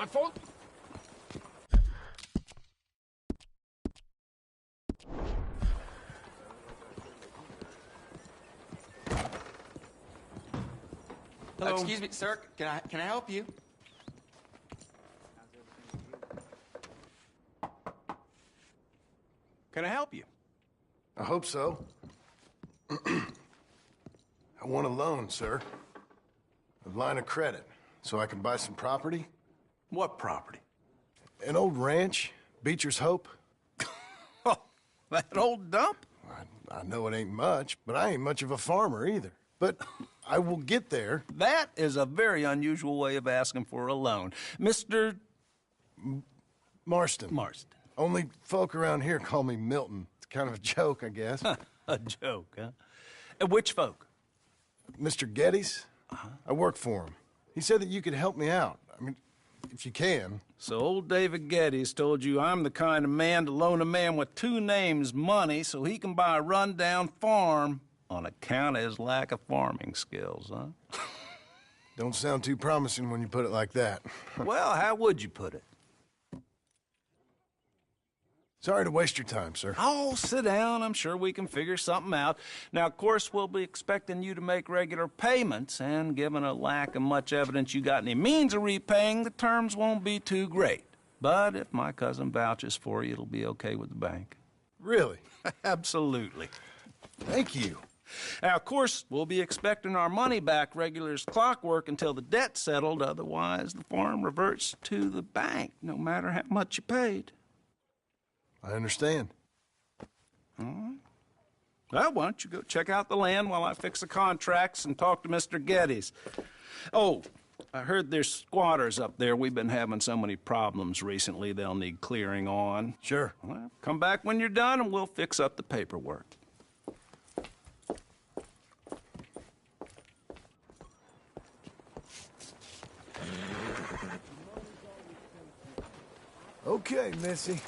phone. Hello. Excuse me, sir. Can I help you? Can I help you? I hope so. I want a loan, sir. A line of credit, so I can buy some property. What property? An old ranch, Beecher's Hope. Oh, that old dump? I know it ain't much, but I ain't much of a farmer either. But I will get there. That is a very unusual way of asking for a loan. Mr. Marston. Marston. Only folk around here call me Milton. It's kind of a joke, I guess. A joke, huh? And which folk? Mr. Geddes. I work for him. He said that you could help me out. I mean, if you can. So old David Geddes told you I'm the kind of man to loan a man with two names money so he can buy a rundown farm on account of his lack of farming skills, huh? Don't sound too promising when you put it like that. Well, how would you put it? Sorry to waste your time, sir. Oh, sit down. I'm sure we can figure something out. Now, of course, we'll be expecting you to make regular payments, and given a lack of much evidence you got any means of repaying, the terms won't be too great. But if my cousin vouches for you, it'll be okay with the bank. Really? Absolutely. Thank you. Now, of course, we'll be expecting our money back regular as clockwork until the debt's settled. Otherwise, the farm reverts to the bank, no matter how much you paid. I understand. All right. Well, why don't you go check out the land while I fix the contracts and talk to Mr. Geddes. Oh, I heard there's squatters up there. We've been having so many problems recently, they'll need clearing on. Sure. Well, come back when you're done and we'll fix up the paperwork. Okay, Missy.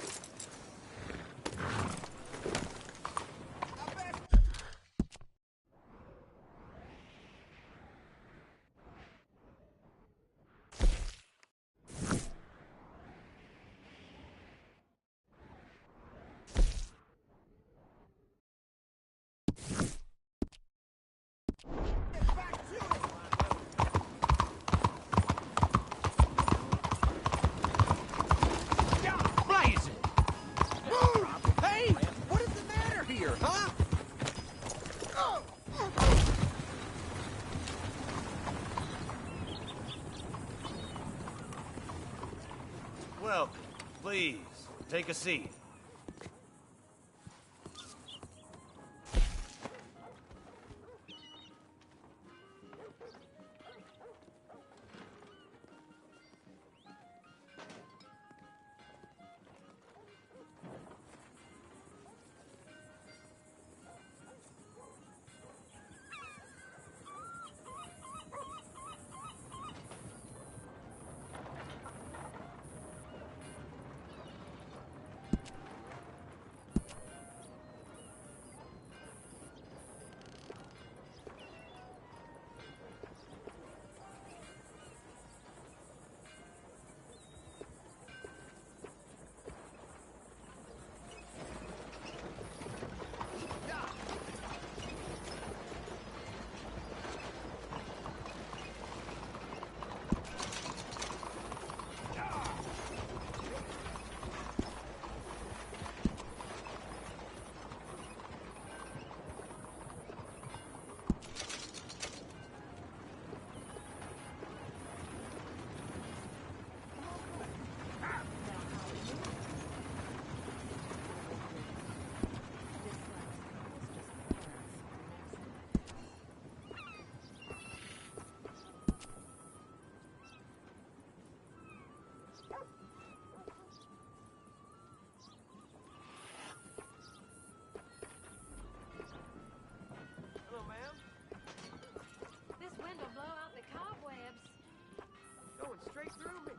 Welcome. Please, take a seat. Straight through me.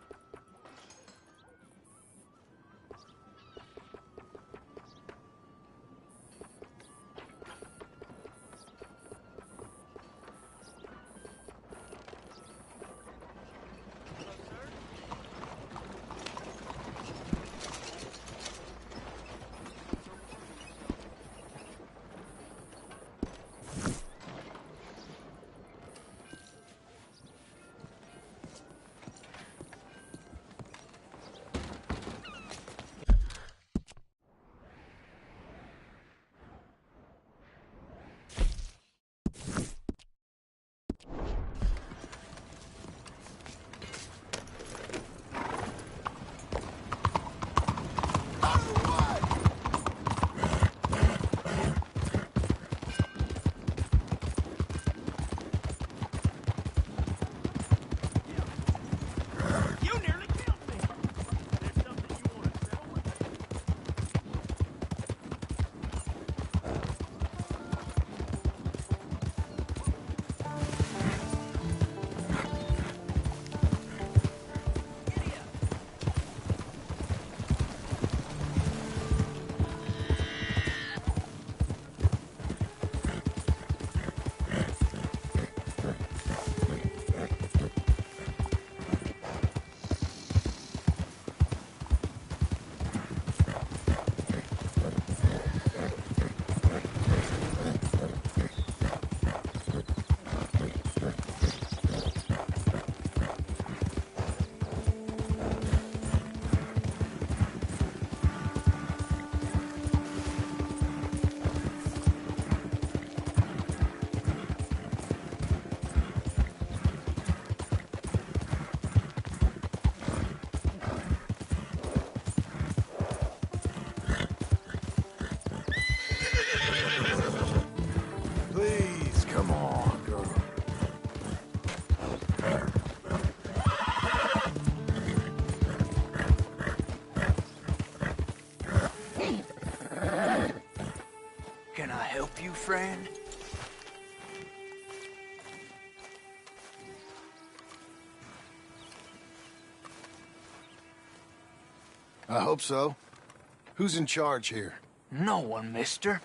I hope so. Who's in charge here? No one, mister.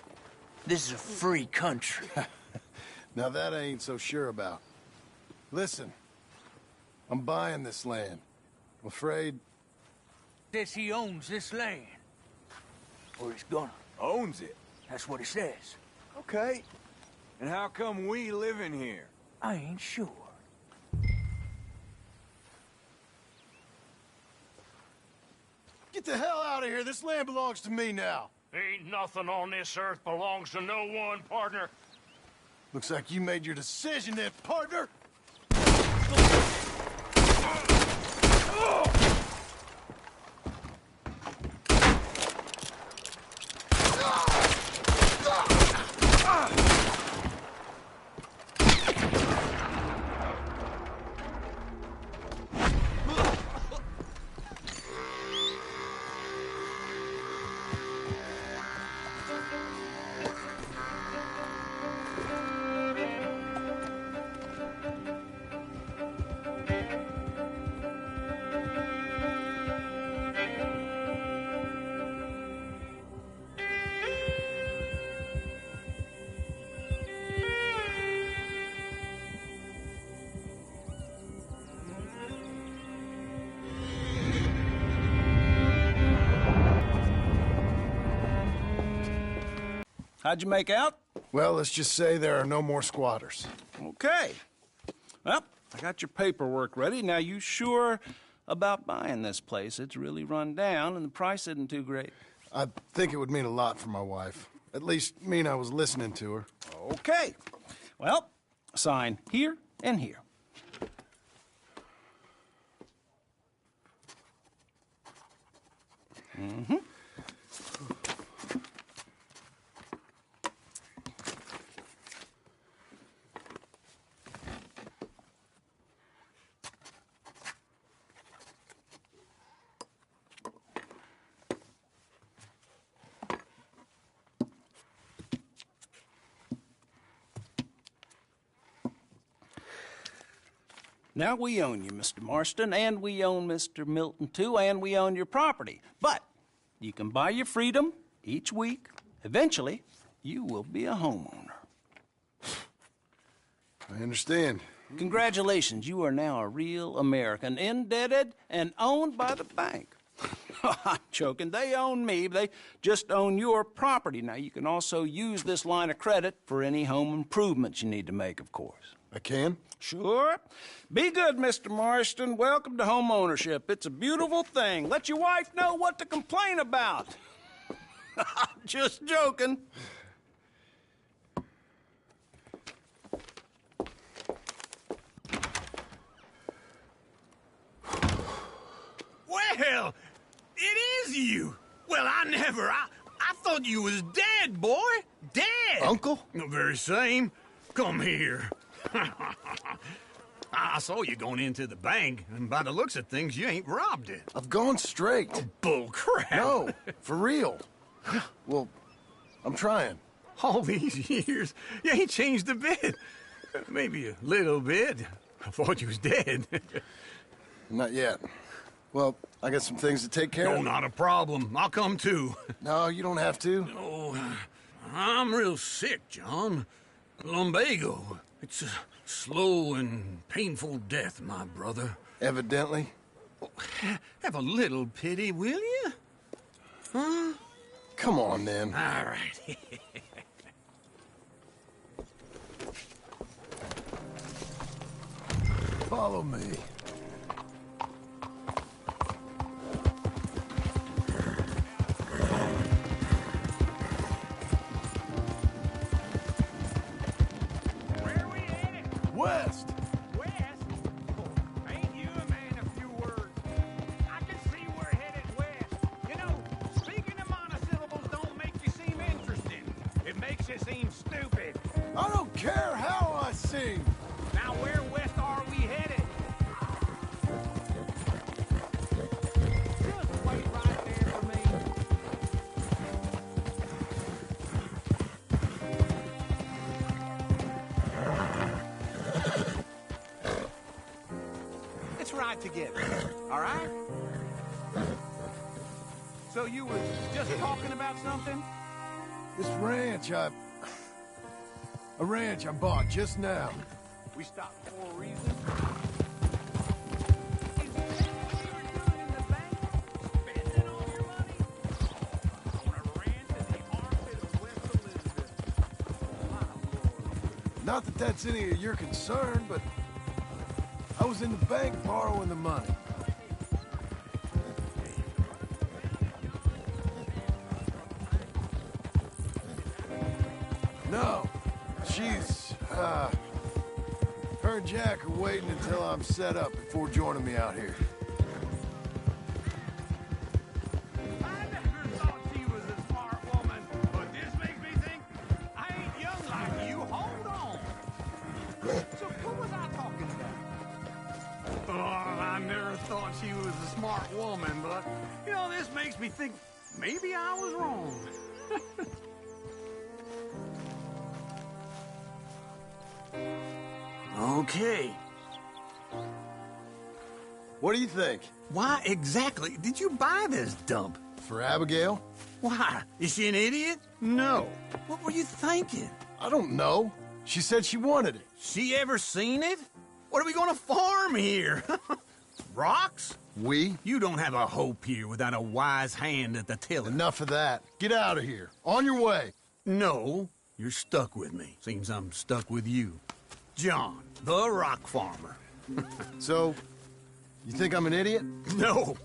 This is a free country. Now that I ain't so sure about. Listen, I'm buying this land. I'm afraid... Says he owns this land. Or he's gonna. Owns it. That's what he says. Okay. And how come we live in here? I ain't sure. Get the hell out of here! This land belongs to me now! Ain't nothing on this earth belongs to no one, partner. Looks like you made your decision then, partner! How'd you make out? Well, let's just say there are no more squatters. Okay. Well, I got your paperwork ready. Now, you sure about buying this place? It's really run down, and the price isn't too great. I think it would mean a lot for my wife. At least mean I was listening to her. Okay. Well, sign here and here. Mm-hmm. Now, we own you, Mr. Marston, and we own Mr. Milton, too, and we own your property. But you can buy your freedom each week. Eventually, you will be a homeowner. I understand. Congratulations, you are now a real American, indebted and owned by the bank. I'm joking. They own me. They just own your property. Now, you can also use this line of credit for any home improvements you need to make, of course. I can? Sure. Be good, Mr. Marston. Welcome to home ownership. It's a beautiful thing. Let your wife know what to complain about. Just joking. Well, it is you. Well, I thought you was dead, boy. Dead. Uncle? The very same. Come here. I saw you going into the bank, and by the looks of things, you ain't robbed it. I've gone straight. Bull crap. No, for real. Well, I'm trying. All these years, you ain't changed a bit. Maybe a little bit. I thought you was dead. Not yet. Well, I got some things to take care No, of. not a problem. I'll come too. No, you don't have to. Oh, I'm real sick, John. Lumbago. It's a slow and painful death, my brother. Evidently. Have a little pity, will you? Huh? Come on, then. All right. Follow me. West! West? Oh, ain't you a man of few words? I can see we're headed west. You know, speaking of monosyllables don't make you seem interesting. It makes you seem stupid. I don't care how I sing! Now, where west are we headed? Just wait right there for me. Let's ride together, all right? So you was just talking about something? This ranch a ranch I bought just now. We stopped for a reason. Is that what you were doing in the bank? Spending all your money? On a ranch in the armpit of West Elizabeth. My lord. Not that that's any of your concern, but I was in the bank borrowing the money. No, she's, her and Jack are waiting until I'm set up before joining me out here. I never thought she was a smart woman, but this makes me think I ain't young like you. Hold on. So what was I talking about? Oh, I never thought she was a smart woman, but, you know, this makes me think maybe I was wrong. Okay. What do you think? Why exactly did you buy this dump? For Abigail? Why? Is she an idiot? No. What were you thinking? I don't know. She said she wanted it. She ever seen it? What are we gonna farm here? Rocks? We? You don't have a hope here without a wise hand at the tiller. Enough of that. Get out of here. On your way. No, you're stuck with me. Seems I'm stuck with you. John, the rock farmer. So, you think I'm an idiot? No,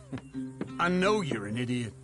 I know you're an idiot.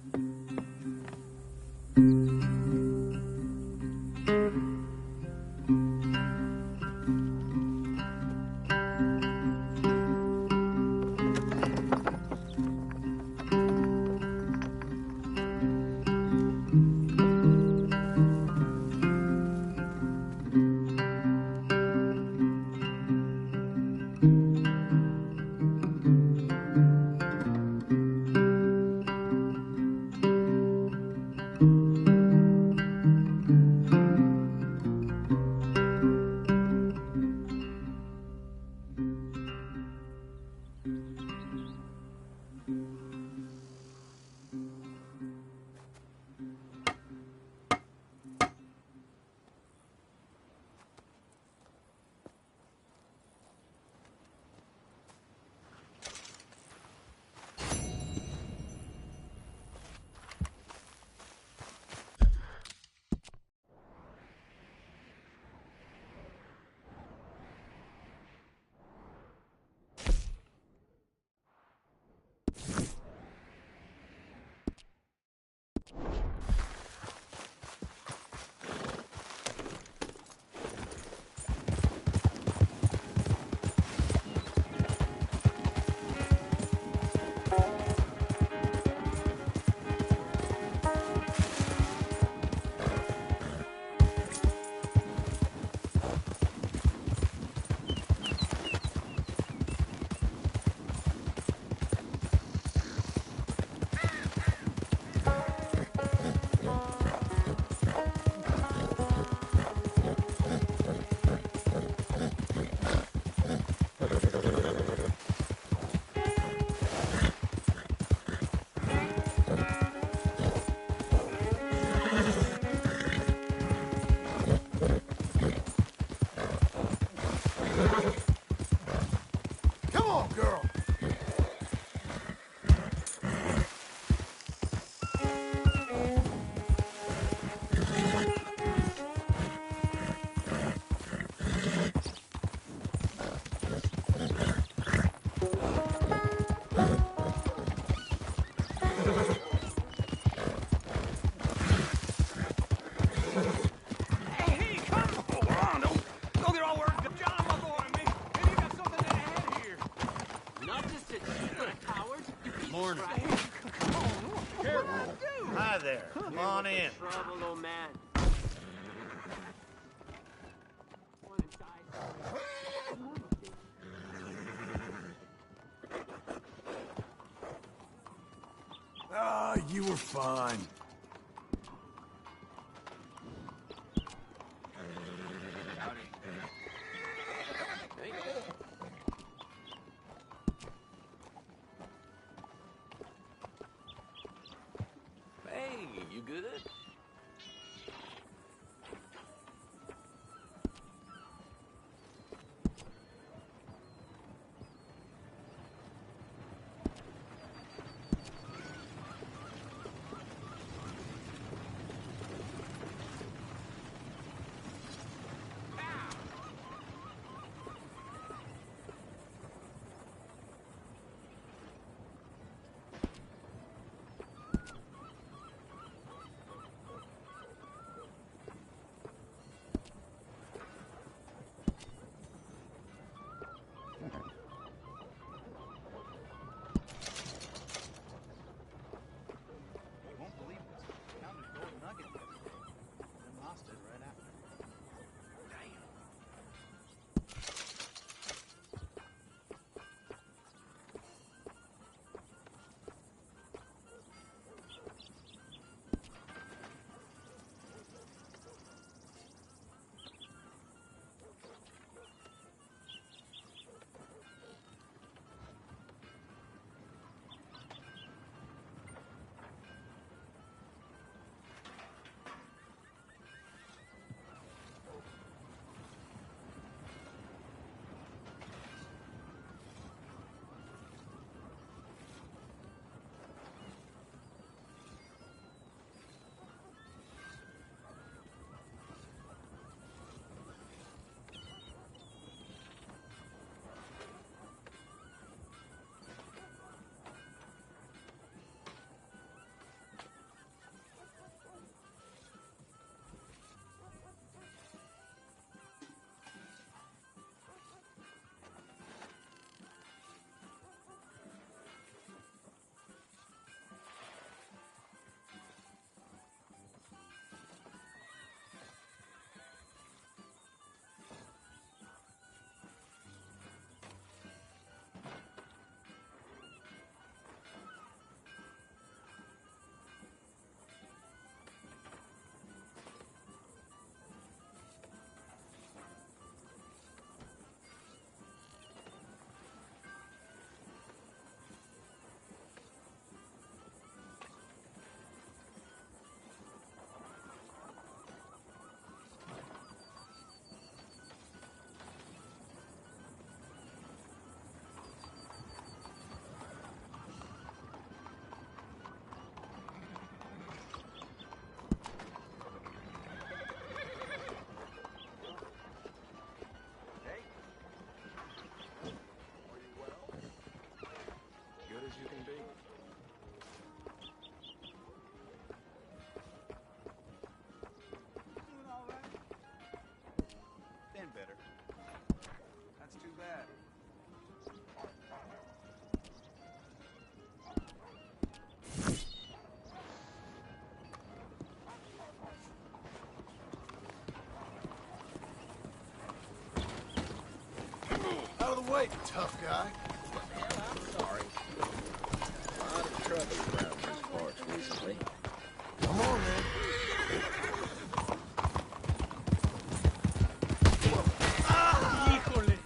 Come on, girl. Hey, come on! Don't get all worked up. John, my boy, me. Maybe you got something in ahead here. Not just a cheap little coward. Morning. Come on. What did I do? Hi there. Come on in. Trouble, old man. One inside. Ah, you were fine. good? Out of the way, tough guy. I'm sorry. A lot of trouble around these parts recently. Come on, man. Híjole.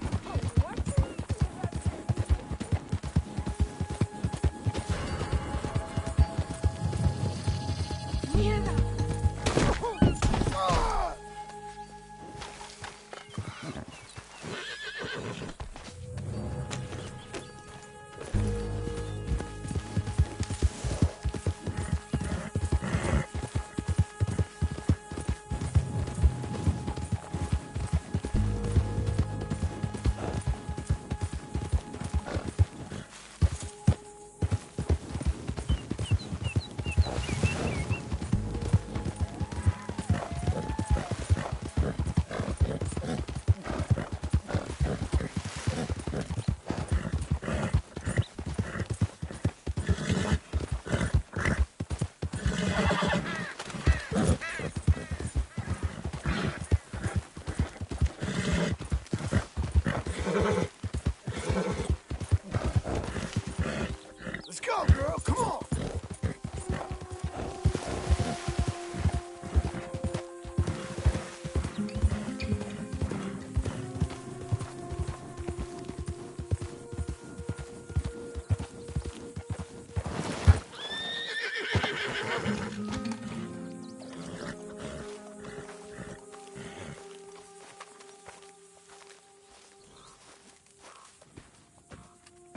Let's go, girl. Come on.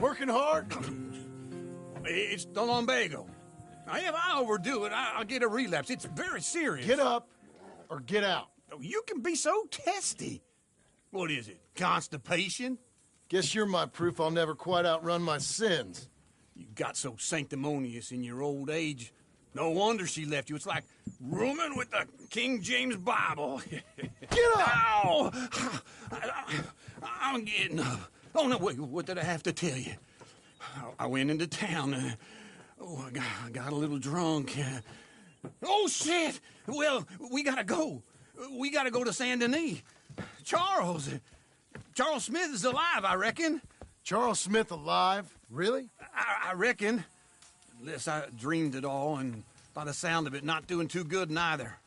Working hard? It's the lumbago. Now, if I overdo it, I'll get a relapse. It's very serious. Get up or get out. Oh, you can be so testy. What is it, constipation? Guess you're my proof I'll never quite outrun my sins. You got so sanctimonious in your old age. No wonder she left you. It's like rooming with the King James Bible. Get up! Ow! I'm getting up. Oh, no, wait, what did I have to tell you? I went into town. I got a little drunk. Oh, shit! Well, we gotta go. We gotta go to Saint Denis. Charles Smith is alive, I reckon. Charles Smith alive? Really? I reckon. Unless I dreamed it all, and by the sound of it, not doing too good neither.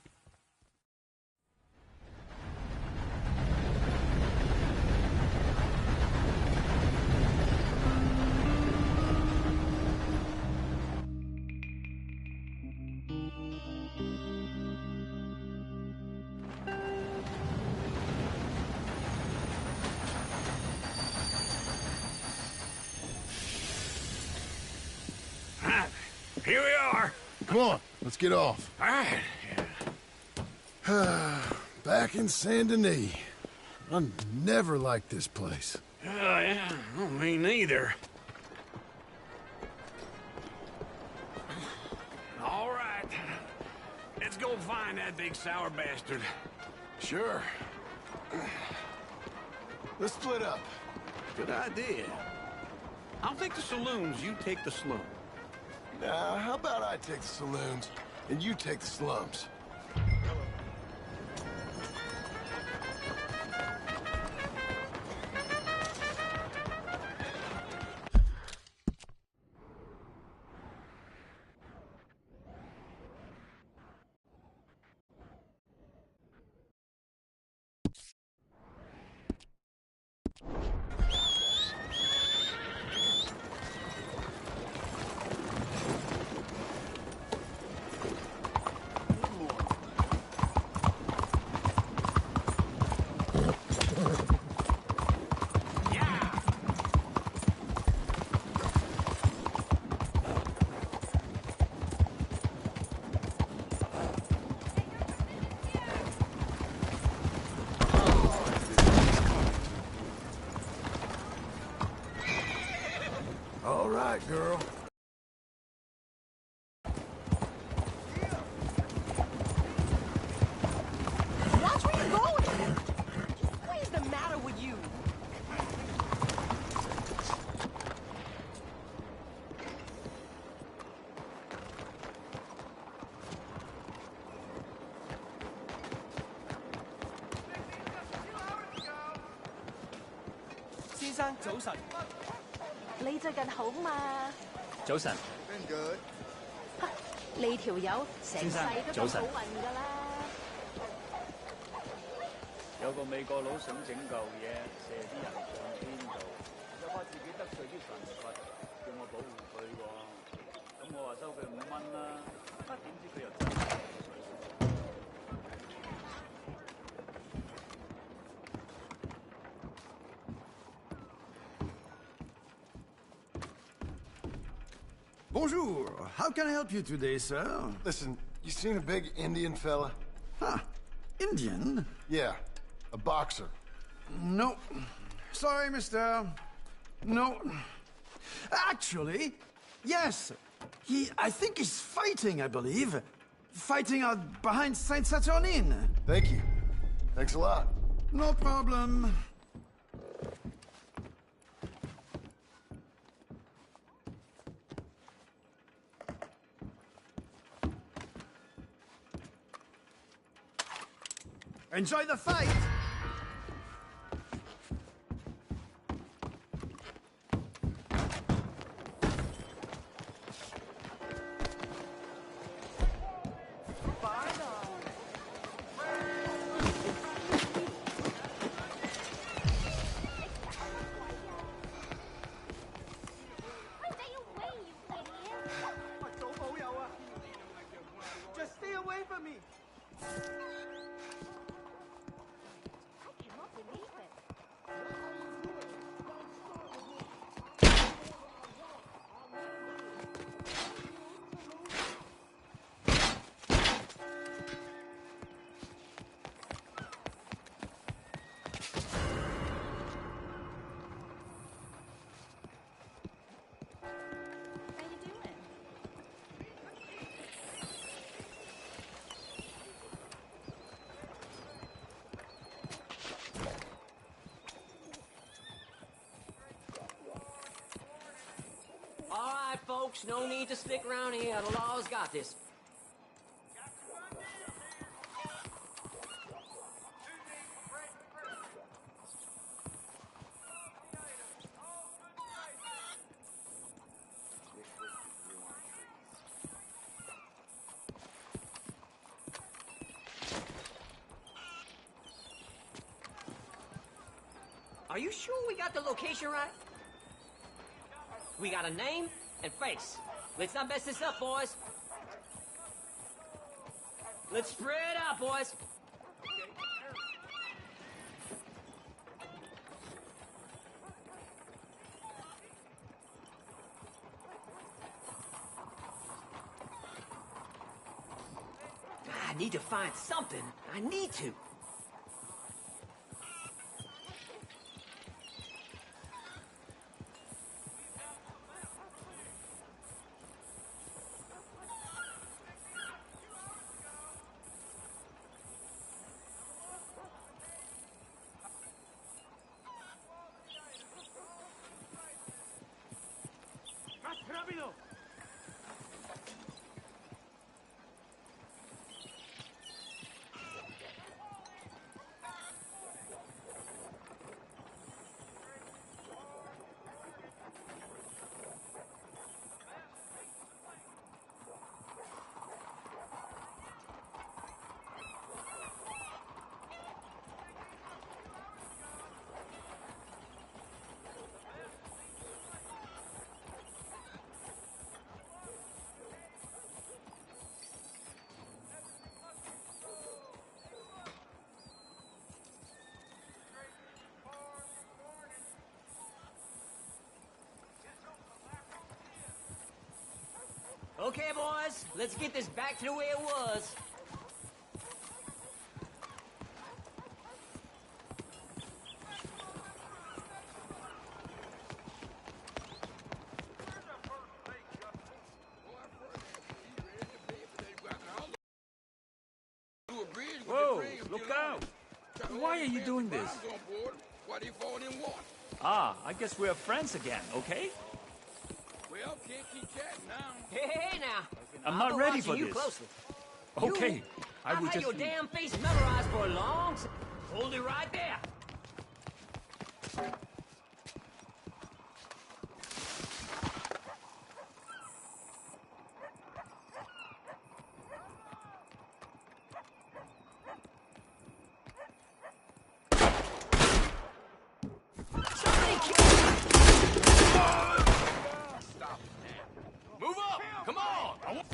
Here we are. Come on, let's get off. All right. Back in Saint Denis. I never liked this place. Yeah, well, me neither. All right. Let's go find that big sour bastard. Sure. Let's split up. Good idea. I'll take the saloons, you take the slum. Now, how about I take the saloons and you take the slums? All right, girl. Watch where you're going! What is the matter with you?先生，早晨。你最近好嘛？早晨。你條友成世都咁好運㗎啦！有個美國佬想整嚿嘢射啲人上天度，又怕自己得罪啲神佛，叫我保護佢喎。咁我話收佢5蚊啦，點知佢又真係。Bonjour. How can I help you today, sir? Listen, you seen a big Indian fella? Huh. Indian? Yeah, a boxer. No. Sorry, mister. No. Actually, yes. I think he's fighting, I believe. Fighting out behind Saint Saturnin. Thank you. Thanks a lot. No problem. Enjoy the fight! Just stay away from me! folks. No need to stick around here. The law's got this. Are you sure we got the location right? We got a name and face. Let's not mess this up, boys. Let's spread out, boys. I need to find something. I need to. ¡Rápido! Okay, boys, let's get this back to the way it was. Whoa, look out! Why are you doing this? Ah, I guess we're friends again, okay? Well, can't keep chatting now. Hey, now. I'm not ready for you this. Closely. Okay, I I've will had just... your damn face memorized for a long time. Hold it right there. Move up! Come on! I want...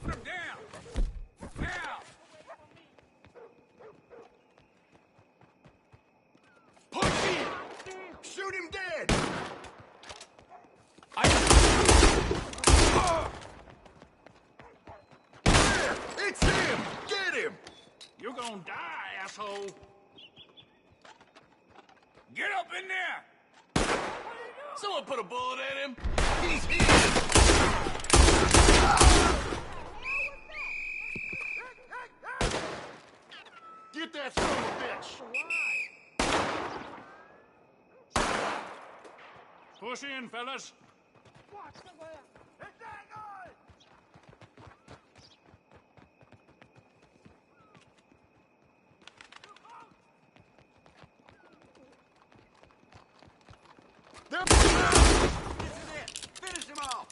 Put him down! Now! Push him! Shoot him dead! It's him! Get him! You're gonna die, asshole! Get up in there! Someone put a bullet in him! He's here! Get that son of a bitch! Push in, fellas. This is it! Finish him off!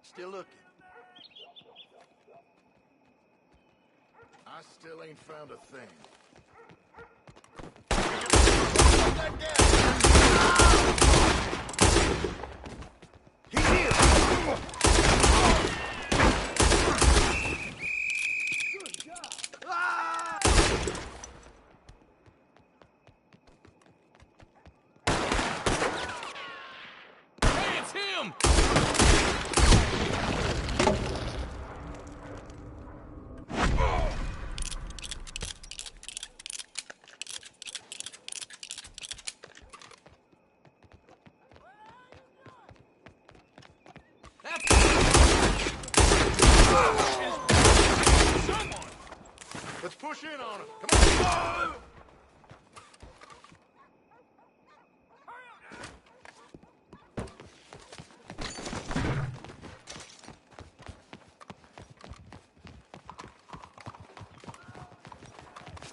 Still looking. I still ain't found a thing. He's here! Good job! Ah! Hey, it's him!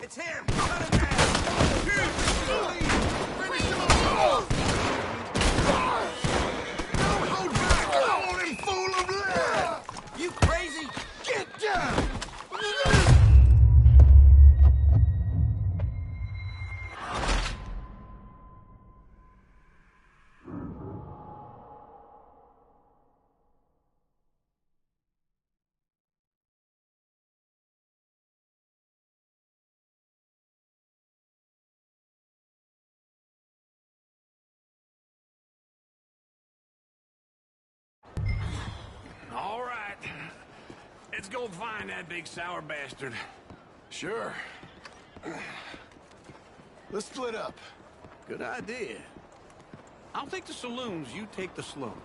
It's him! Cut him down! Finish him off! Don't hold back! I want him full of lead! You crazy? Get down! All right. Let's go find that big sour bastard. Sure. Let's split up. Good idea. I'll take the saloons, you take the slum.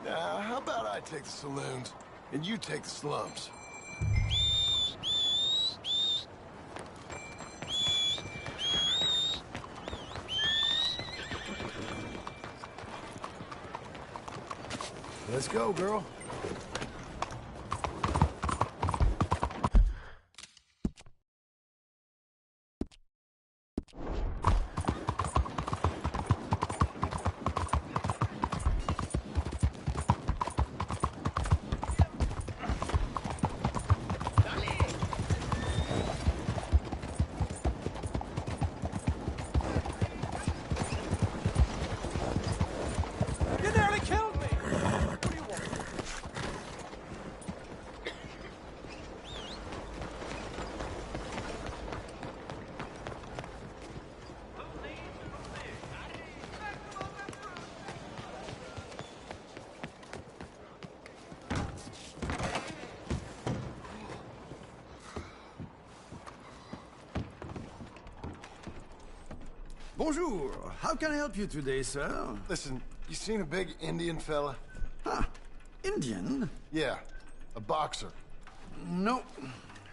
Now, how about I take the saloons, and you take the slums? Let's go, girl. You nearly killed me! What do you want? Bonjour. How can I help you today, sir? Listen, you seen a big Indian fella? Huh. Indian? Yeah, a boxer. No.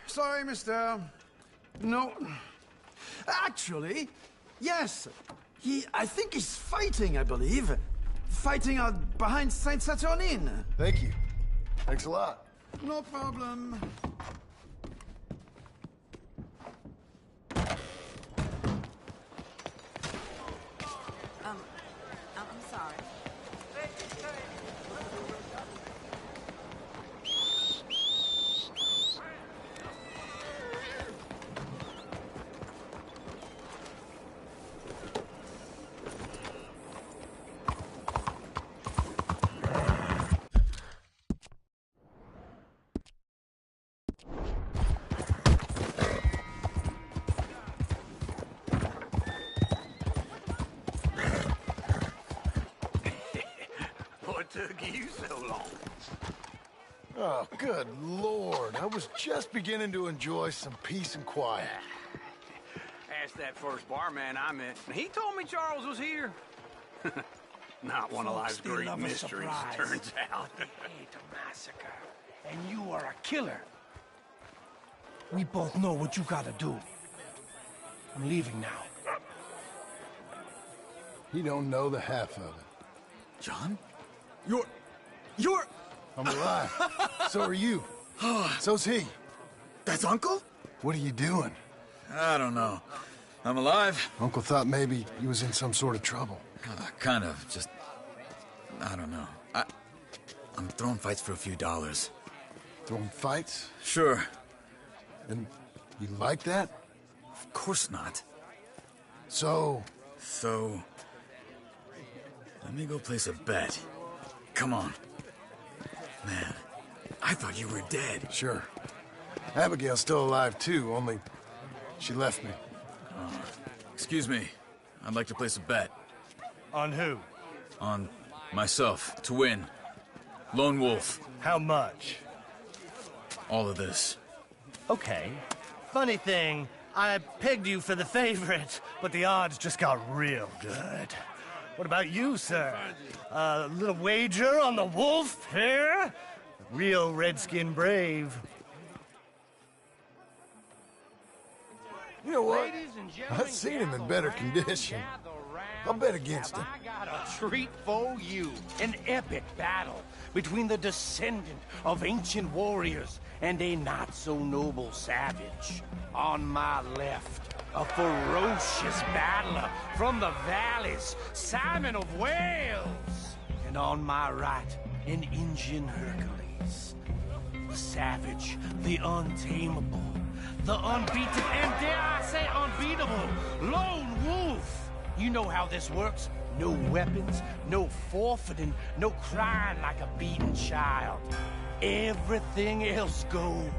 Sorry, mister. No. Actually, yes. I think he's fighting, I believe. Fighting out behind Saint Saturnine. Thank you. Thanks a lot. No problem. I'm sorry. What took you so long? Oh, good Lord. I was just beginning to enjoy some peace and quiet. Asked that first barman I met. He told me Charles was here. Not one of life's Folks, they great love a mysteries, surprise. turns out. They hate a massacre. And you are a killer. We both know what you gotta do. I'm leaving now. He don't know the half of it. John? You're... I'm alive. So are you. So's he. That's Uncle? What are you doing? I don't know. I'm alive. Uncle thought maybe he was in some sort of trouble. Kind of. Just... I don't know. I'm throwing fights for a few dollars. Throwing fights? Sure. And you like that? Of course not. So... So... Let me go place a bet. Come on. Man, I thought you were dead. Sure. Abigail's still alive, too, only she left me. Excuse me. I'd like to place a bet. On who? On myself, to win. Lone Wolf. How much? All of this. Okay. Funny thing, I pegged you for the favorite, but the odds just got real good. What about you, sir? A little wager on the wolf here? Real redskin brave. You know what? I've seen him in better condition. I'll bet against him. I got a treat for you. An epic battle between the descendant of ancient warriors and a not-so-noble savage. On my left, a ferocious battler from the valleys, Simon of Wales. And on my right, an Indian Hercules. The savage, the untamable, the unbeaten, and dare I say unbeatable, lone wolf. You know how this works. No weapons, no forfeiting, no crying like a beaten child. Everything else goes.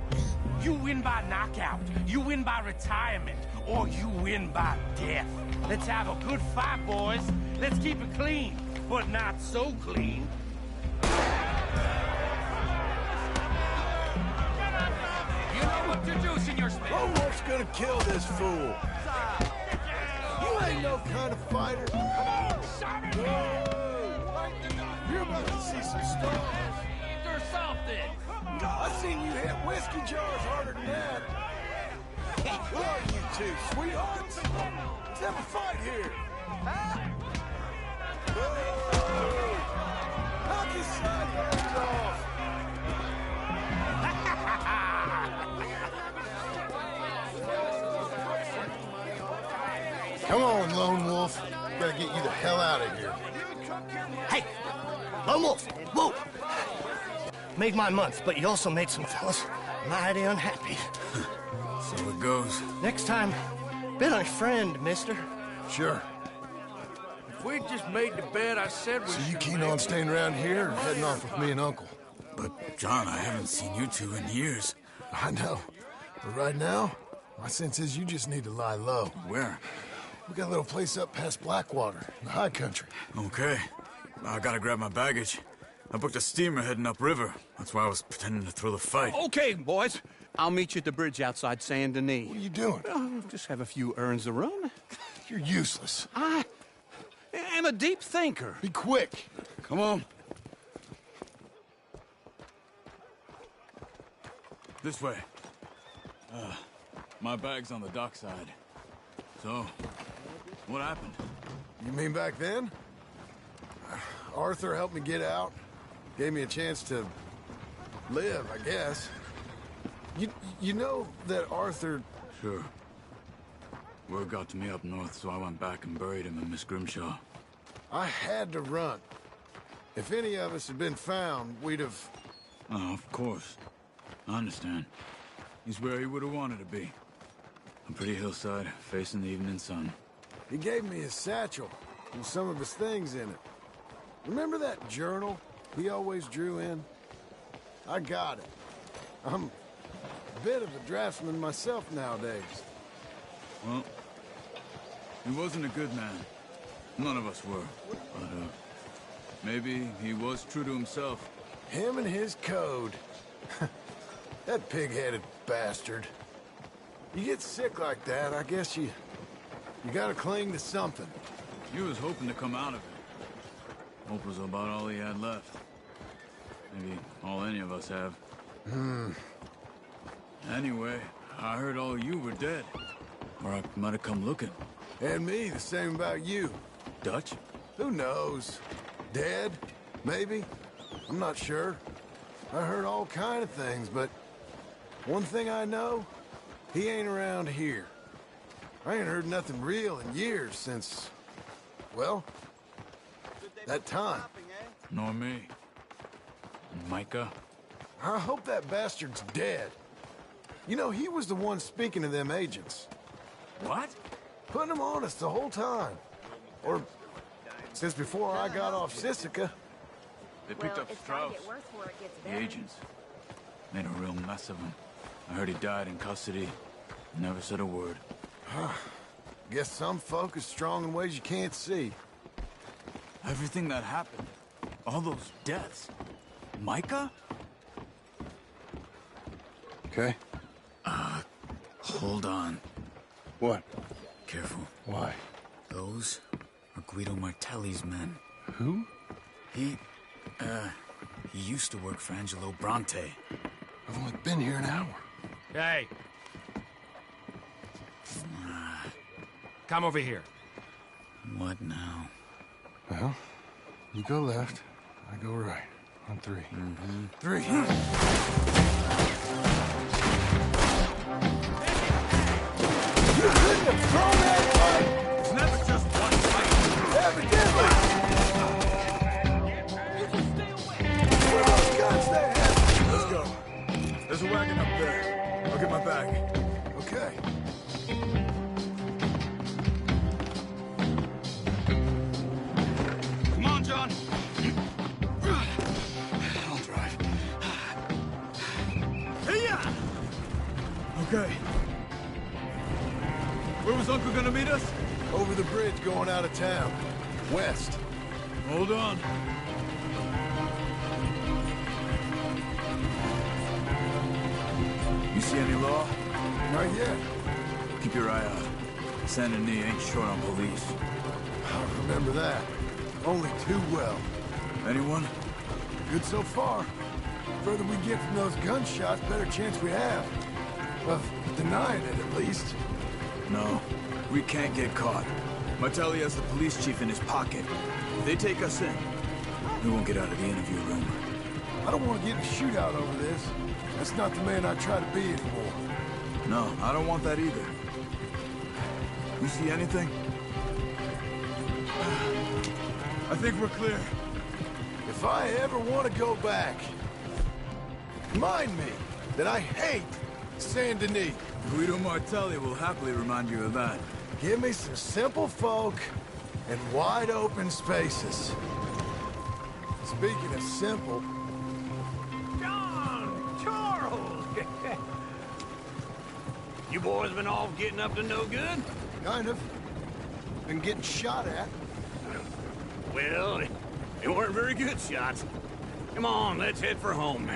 You win by knockout, you win by retirement, or you win by death. Let's have a good fight, boys. Let's keep it clean, but not so clean. You know what to do, Senor Smith. Almost gonna kill this fool. You ain't no kind of fighter. Whoa. You're about to see some stars. Or something. I seen you hit whiskey jars harder than that. Who are you two, sweethearts? Let's have a fight here. Whoa. Knock his sideburns off. Come on, Lone Wolf. Gotta get you the hell out of here. Hey, Lone Wolf, whoa! Made my month, but you also made some fellas mighty unhappy. So it goes. Next time, bet on a friend, mister. Sure. If we just made the bed I said we So you should keen make. on staying around here or heading off with me and Uncle? But, John, I haven't seen you two in years. I know. But right now, my sense is you just need to lie low. Where? We got a little place up past Blackwater, in the high country. Okay. I gotta grab my baggage. I booked a steamer heading upriver. That's why I was pretending to throw the fight. Okay, boys. I'll meet you at the bridge outside Saint Denis. What are you doing? Just have a few errands to run. You're useless. I am a deep thinker. Be quick. Come on. This way. My bag's on the dockside. So, what happened? You mean back then? Arthur helped me get out. Gave me a chance to live, I guess. You know that Arthur... Sure. Word got to me up north, so I went back and buried him in Miss Grimshaw. I had to run. If any of us had been found, we'd have... Oh, of course. I understand. He's where he would have wanted to be. A pretty hillside, facing the evening sun. He gave me his satchel and some of his things in it. Remember that journal he always drew in? I got it. I'm a bit of a draftsman myself nowadays. Well, he wasn't a good man. None of us were. But, maybe he was true to himself. Him and his code. That pig-headed bastard. You get sick like that, I guess you gotta cling to something. He was hoping to come out of it. Hope was about all he had left. Maybe all any of us have. Anyway, I heard all you were dead. Or I might have come looking. And me, the same about you. Dutch? Who knows? Dead? Maybe? I'm not sure. I heard all kind of things, but one thing I know, he ain't around here. I ain't heard nothing real in years since, well, that time. Nor me. And Micah? I hope that bastard's dead. You know, he was the one speaking to them agents. What? Putting them on us the whole time. Or since before I got off Sisika. They picked up Strauss. The agents. Made a real mess of him. I heard he died in custody. Never said a word. Guess some folk is strong in ways you can't see. Everything that happened. All those deaths. Micah? Okay. Hold on. What? Careful. Why? Those are Guido Martelli's men. Who? He used to work for Angelo Bronte. I've only been here an hour. Hey. Come over here. What now? Well, you go left, I go right. On three. Three. It's never just one fight. Evidently! Let's go. There's a wagon up there. I'll get my bag. Okay. Come on, John. I'll drive. Hey-ya! Okay. Where was Uncle gonna meet us? Over the bridge going out of town. West. Hold on. You see any law? Not yet. Keep your eye out. Saint Denis ain't short on police. I remember that. Only too well. Anyone? Good so far. Further we get from those gunshots, better chance we have. Of denying it, at least. No. We can't get caught. Martelli has the police chief in his pocket. If they take us in, we won't get out of the interview room. I don't want to get in a shootout over this. That's not the man I try to be anymore. No, I don't want that either. You see anything? I think we're clear. If I ever want to go back, remind me that I hate Saint Denis. Guido Martelli will happily remind you of that. Give me some simple folk and wide open spaces. Speaking of simple, John! Charles! You boys been all getting up to no good? kind of. Been getting shot at. Well, they weren't very good shots. Come on, let's head for home.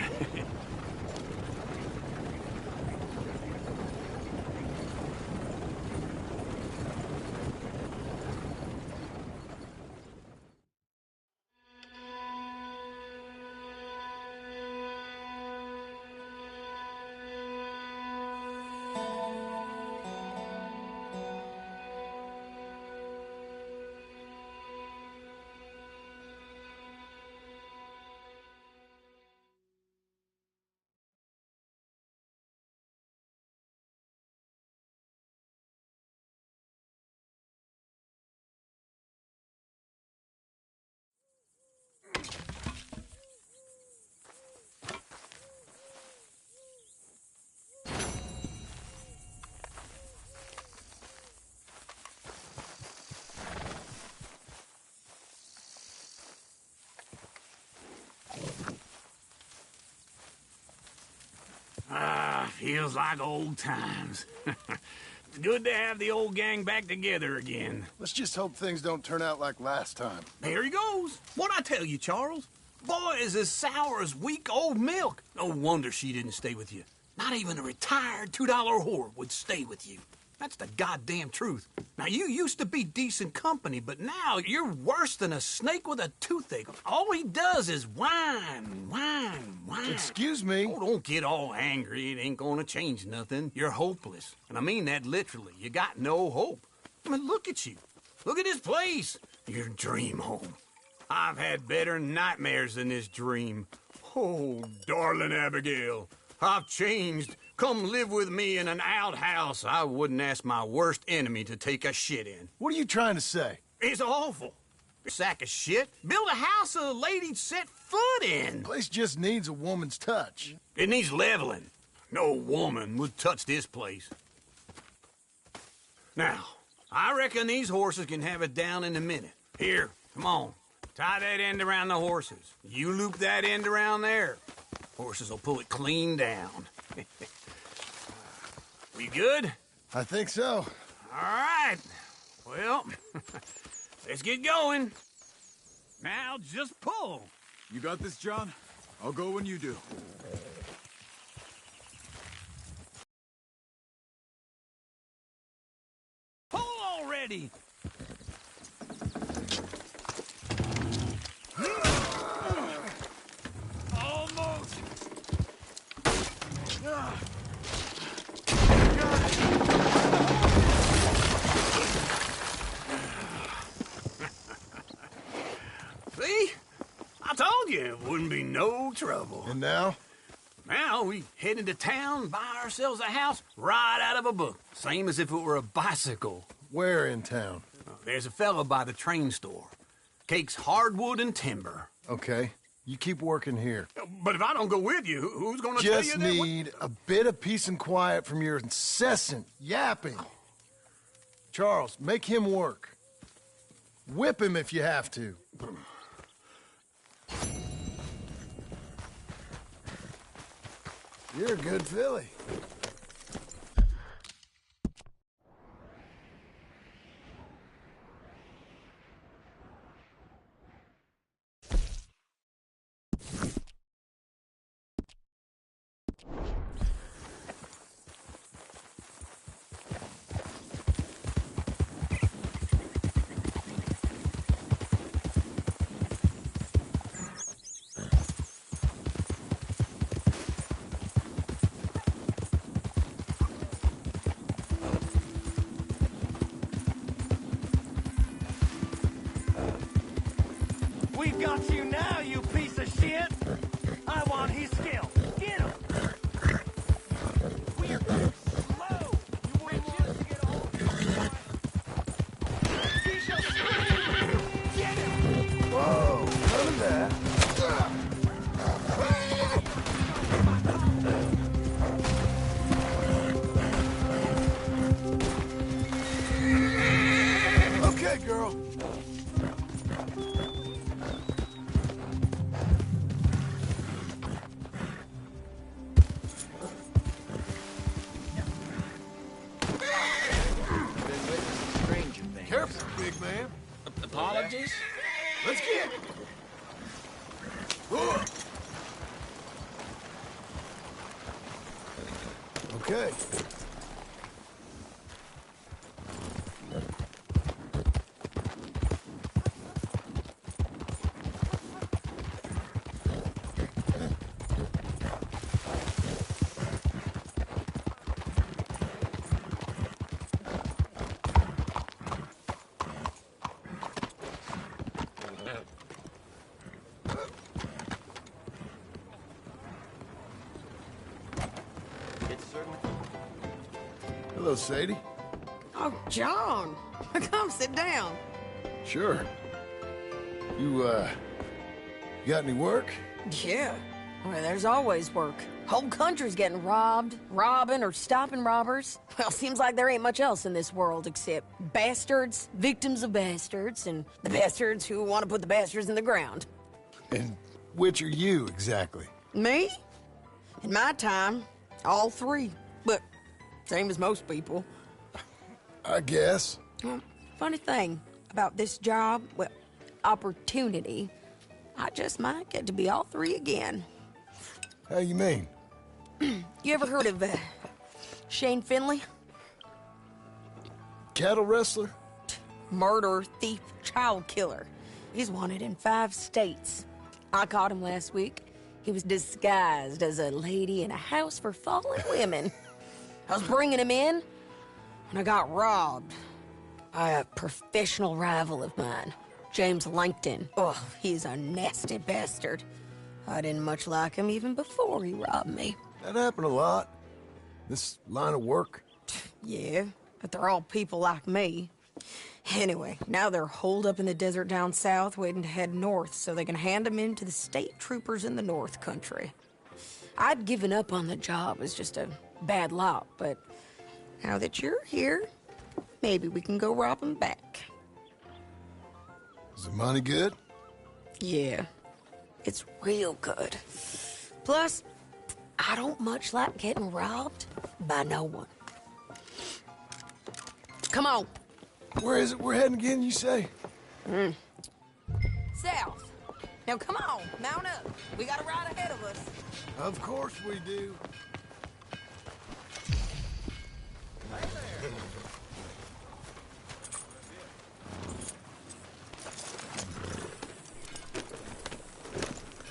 Feels like old times. It's good to have the old gang back together again. Let's just hope things don't turn out like last time. There he goes. What'd I tell you, Charles? Boy is as sour as weak old milk. No wonder she didn't stay with you. Not even a retired $2 whore would stay with you. That's the goddamn truth. Now, you used to be decent company, but now you're worse than a snake with a toothache. All he does is whine, whine, whine. Excuse me? Oh, don't get all angry. It ain't gonna change nothing. You're hopeless. And I mean that literally. You got no hope. I mean, look at you. Look at this place. Your dream home. I've had better nightmares than this dream. Oh, darling Abigail, I've changed. Come live with me in an outhouse I wouldn't ask my worst enemy to take a shit in. What are you trying to say? It's awful. Sack of shit. Build a house a lady'd set foot in. The place just needs a woman's touch. It needs leveling. No woman would touch this place. Now, I reckon these horses can have it down in a minute. Here, come on. Tie that end around the horses. You loop that end around there. Horses will pull it clean down. We good? I think so. All right. Well, let's get going. Now just pull. You got this, John? I'll go when you do. Pull already. Almost. you it wouldn't be no trouble. And now? Now we head into town, buy ourselves a house right out of a book. Same as if it were a bicycle. Where in town? There's a fellow by the train store. Cakes hardwood and timber. Okay. You keep working here. But if I don't go with you, who's gonna tell you Just that? need a bit of peace and quiet from your incessant yapping. Charles, make him work. Whip him if you have to. You're a good filly. We've got you now, you piece of shit! I want his skill. Get him! We're slow! You wouldn't want us to get a hold of him. He shall scream! Get him! Whoa, none of that. Okay, girl. Careful, big man. Apologies? Let's get. Okay. Hello, Sadie. Oh, John. Come sit down. Sure. You got any work? Yeah. Well, there's always work. Whole country's getting robbed, robbing, or stopping robbers. Well, seems like there ain't much else in this world except bastards, victims of bastards, and the bastards who want to put the bastards in the ground. And which are you, exactly? Me? In my time, all three. But same as most people. I guess. Well, funny thing about this job, well, opportunity, I just might get to be all three again. How you mean? You ever heard of Shane Finley? Cattle wrestler? Murderer, thief, child killer. He's wanted in 5 states. I caught him last week. He was disguised as a lady in a house for fallen women. I was bringing him in when I got robbed by a professional rival of mine, James Langton. Oh, he's a nasty bastard. I didn't much like him even before he robbed me. That happened a lot. This line of work. Yeah, but they're all people like me. Anyway, now they're holed up in the desert down south, waiting to head north so they can hand them in to the state troopers in the north country. I'd given up on the job as just a bad lot, but now that you're here, maybe we can go rob them back. Is the money good? Yeah, it's real good. Plus, I don't much like getting robbed by no one. Come on. Where is it we're heading again, you say? South. Now come on, mount up. We got a ride ahead of us. Of course we do.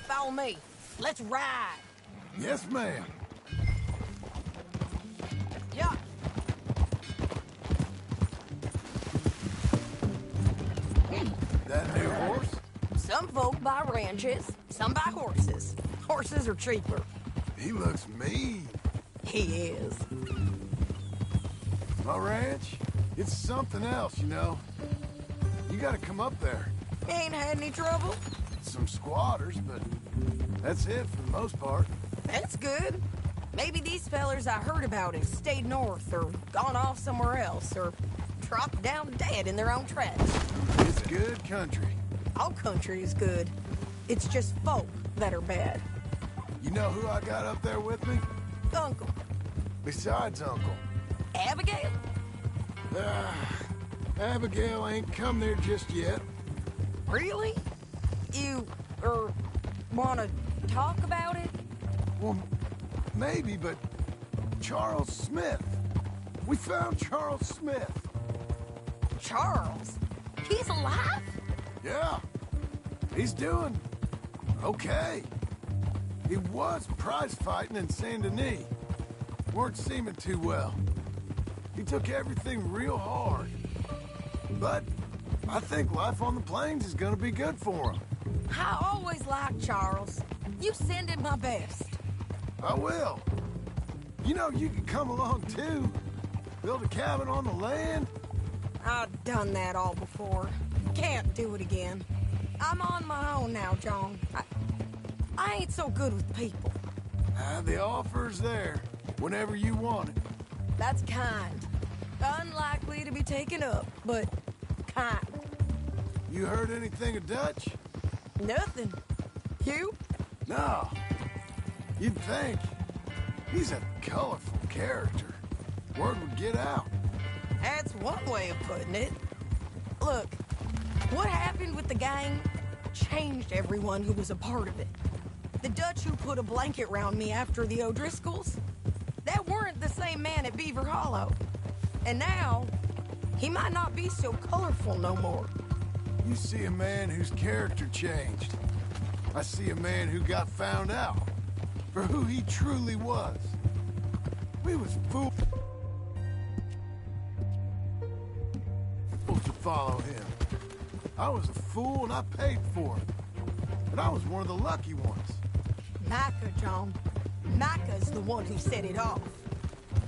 Follow me. Let's ride. Yes, ma'am. Yeah. That new horse? So, Some folk buy ranches, some buy horses. Horses are cheaper. He looks mean. He is. My ranch, it's something else, you know. You gotta come up there. Ain't had any trouble? Some squatters, but that's it for the most part. That's good. Maybe these fellers I heard about have stayed north or gone off somewhere else or dropped down dead in their own tracks. It's good country. All country is good. It's just folk that are bad. You know who I got up there with me? Uncle. Besides Uncle. Abigail? Abigail ain't come there just yet. Really? You, wanna talk about it? Well, maybe, but Charles Smith. We found Charles Smith. Charles? He's alive? Yeah. He's doing okay. He was prize fighting in Saint Denis. Weren't seeming too well. He took everything real hard. But I think life on the plains is gonna be good for him. I always liked Charles. You send him my best. I will. You know, you can come along too. Build a cabin on the land. I've done that all before. Can't do it again. I'm on my own now, John. I ain't so good with people. The offer's there whenever you want it. That's kind. Unlikely to be taken up, but kind. You heard anything of Dutch? Nothing. You? No. You'd think. He's a colorful character. Word would get out. That's one way of putting it. Look, what happened with the gang changed everyone who was a part of it. The Dutch who put a blanket round me after the O'Driscolls, that weren't the same man at Beaver Hollow. And now, he might not be so colorful no more. You see a man whose character changed. I see a man who got found out for who he truly was. We was fools to follow him. I was a fool and I paid for it. But I was one of the lucky ones. Micah, John. Micah's the one who set it off.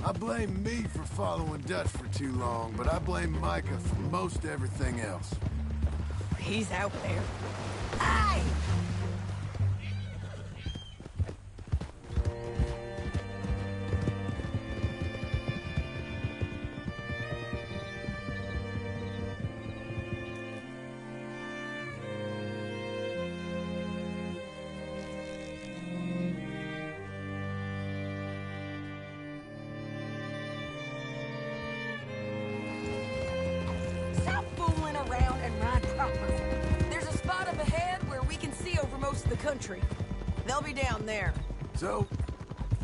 I blame me for following Dutch for too long, but I blame Micah for most everything else. He's out there. Hey! Stop fooling around and ride proper. There's a spot up ahead where we can see over most of the country. They'll be down there. So,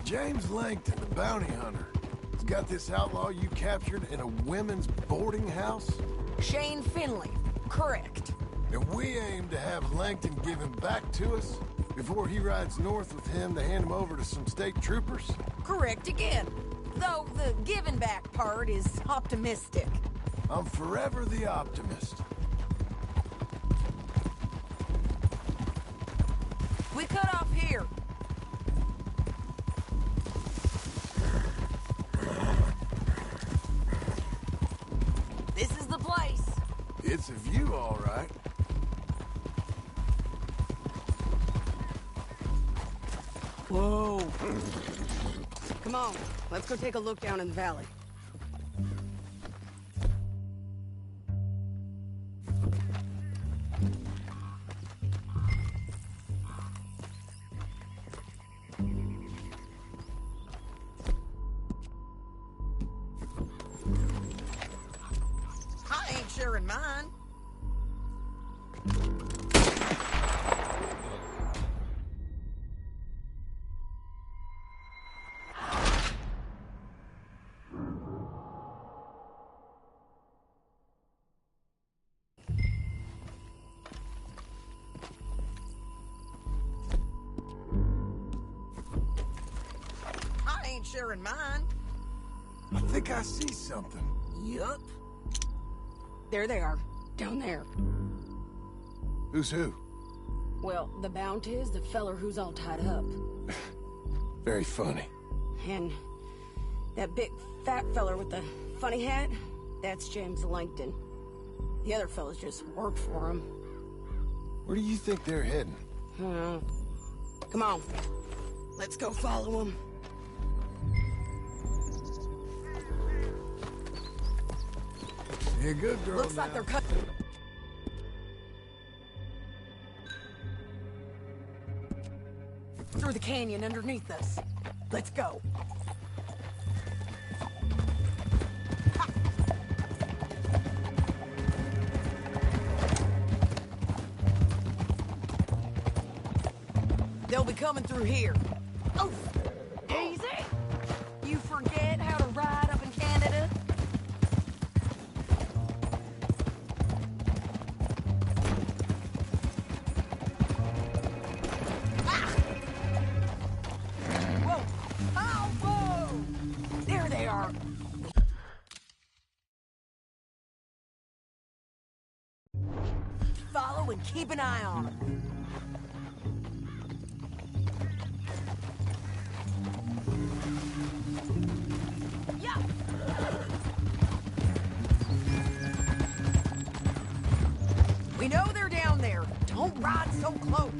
James Langton, the bounty hunter, has got this outlaw you captured in a women's boarding house? Shane Finley. Correct. And we aim to have Langton give him back to us before he rides north with him to hand him over to some state troopers? Correct again. Though the giving back part is optimistic. I'm forever the optimist. We cut off here. This is the place. It's a view, all right. Whoa. Come on, let's go take a look down in the valley. I ain't sharing mine. I ain't sharing mine. I think I see something. Yup. There they are, down there. Who's who? Well, the Bounty is the feller who's all tied up. Very funny. And that big fat feller with the funny hat, that's James Langton. The other fellas just work for him. Where do you think they're heading? I don't know. Come on. Let's go follow them. You're a good girl. Looks like they're cutting. Through the canyon underneath us. Let's go. They'll be coming through here. Oh, easy. You forget how to ride up in Canada? Ah! Whoa! Oh, whoa! There they are. Follow and keep an eye on them. We know they're down there. Don't ride so close.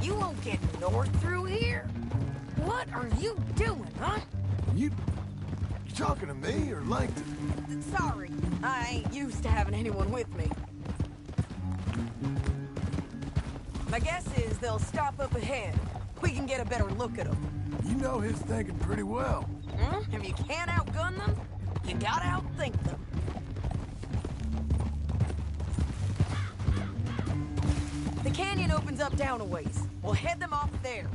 You won't get north through here? What are you doing, huh? You talking to me or Langton? Sorry, I ain't used to having anyone with me. My guess is they'll stop up ahead. We can get a better look at them. You know his thinking pretty well. Hmm? If you can't outgun them, you gotta outthink them. The canyon opens up down a ways. We'll head them off there.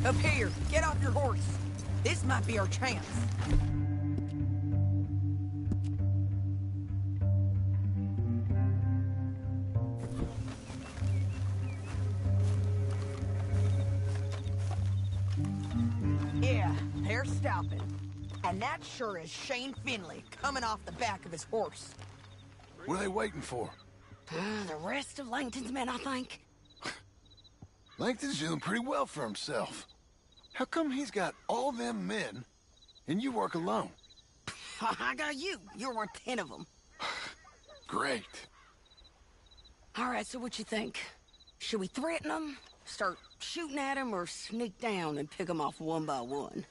Up here, get off your horse. This might be our chance. Yeah, they're stopping. And that sure is Shane Finley coming off the back of his horse. What are they waiting for? The rest of Langton's men, I think. Langton's doing pretty well for himself. How come he's got all them men, and you work alone? I got you. You're worth 10 of them. Great. All right, so what you think? Should we threaten them, start shooting at them, or sneak down and pick them off one by one?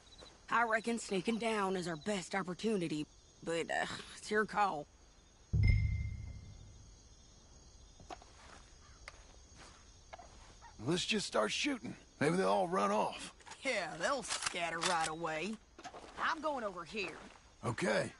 I reckon sneaking down is our best opportunity, but it's your call. Let's just start shooting. Maybe they'll all run off. Yeah, they'll scatter right away. I'm going over here. Okay.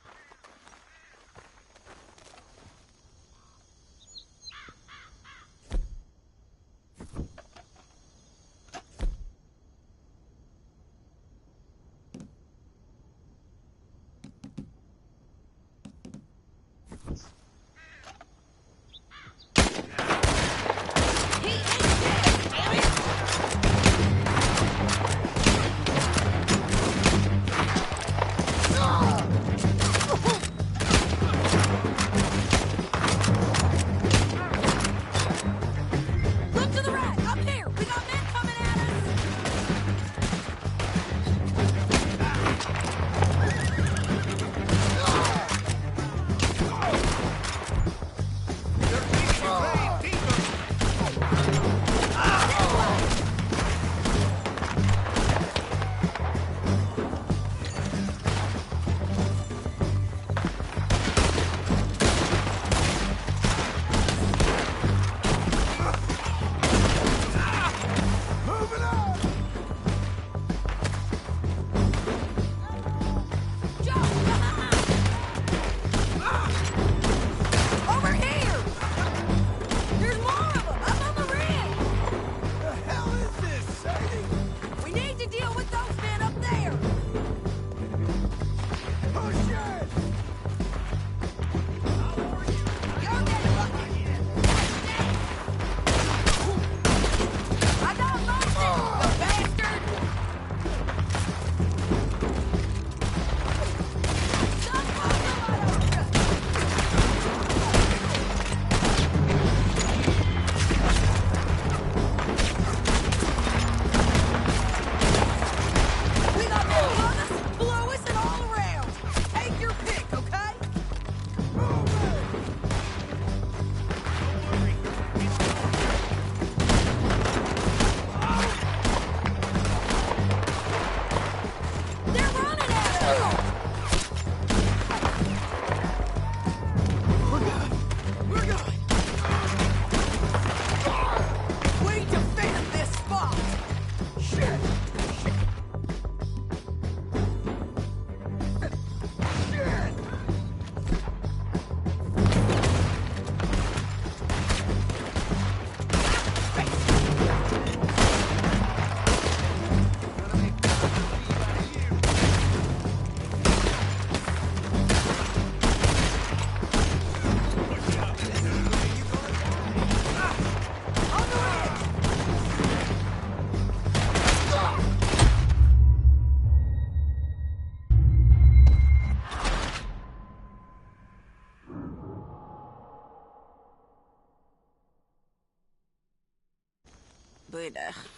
but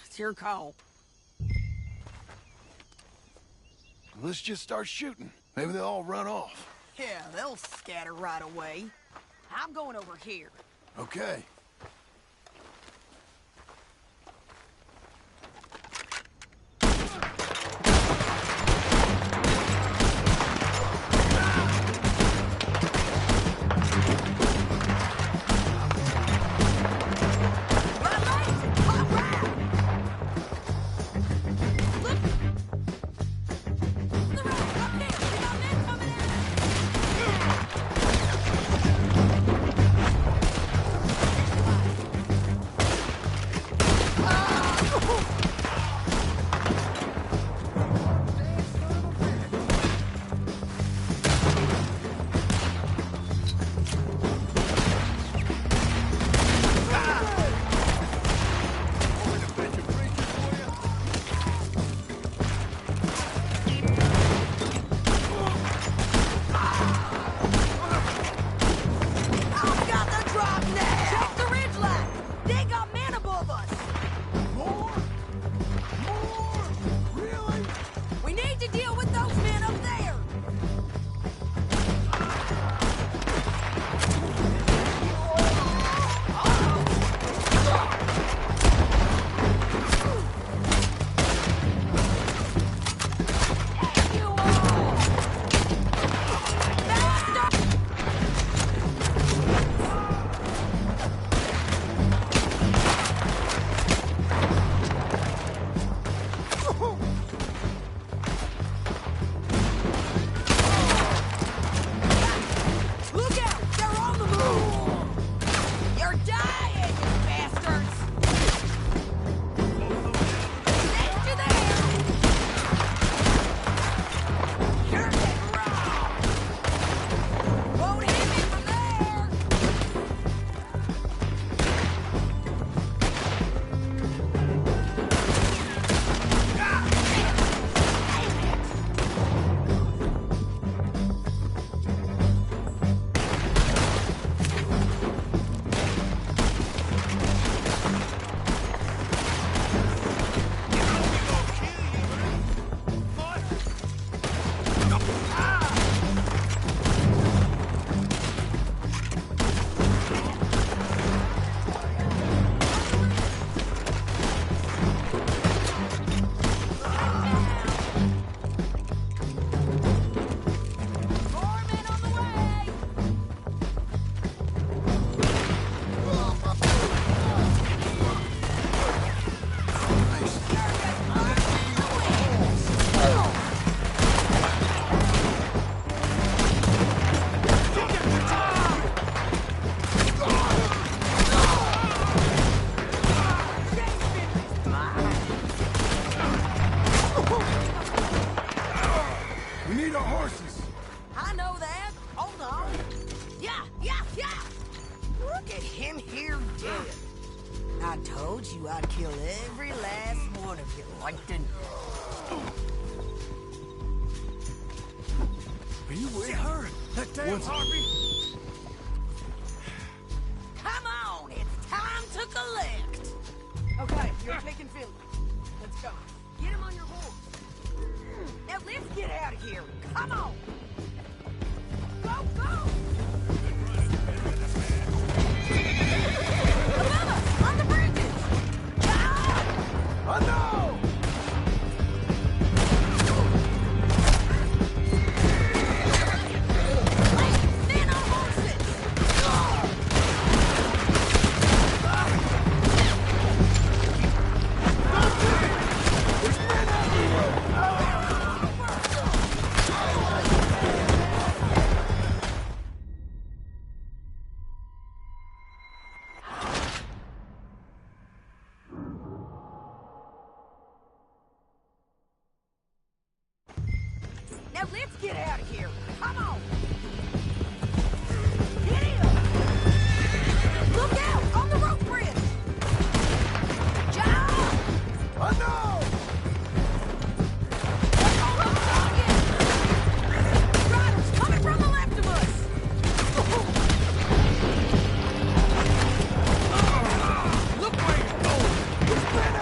it's your call. Let's just start shooting. Maybe they'll all run off. Yeah, they'll scatter right away. I'm going over here. Okay. I told you I'd kill every last one of you, Langton. Are you with her? That damn harpy? Come on, it's time to collect. Okay, you're taking Philly. Let's go. Get him on your horse. Now let's get out of here. Come on. Go, go. Above us, on the bridges. Oh no! Men on horses. There's men everywhere! Now let's get out of here. Come on. Get him. Look out on the rope bridge. John! Oh no! Riders coming from the left of us. Look where you're going! There's men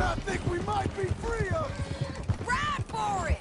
I think we might be free of it. Ride for it!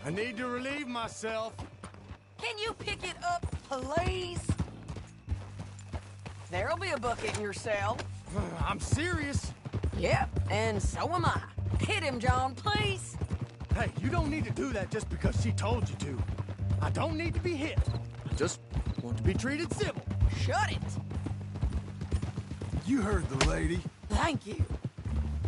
I need to relieve myself. Can you pick it up, please? There'll be a bucket in your cell. I'm serious. Yep, and so am I. Hit him, John, please. Hey, you don't need to do that just because she told you to. I don't need to be hit. I just want to be treated civil. Shut it. You heard the lady. Thank you.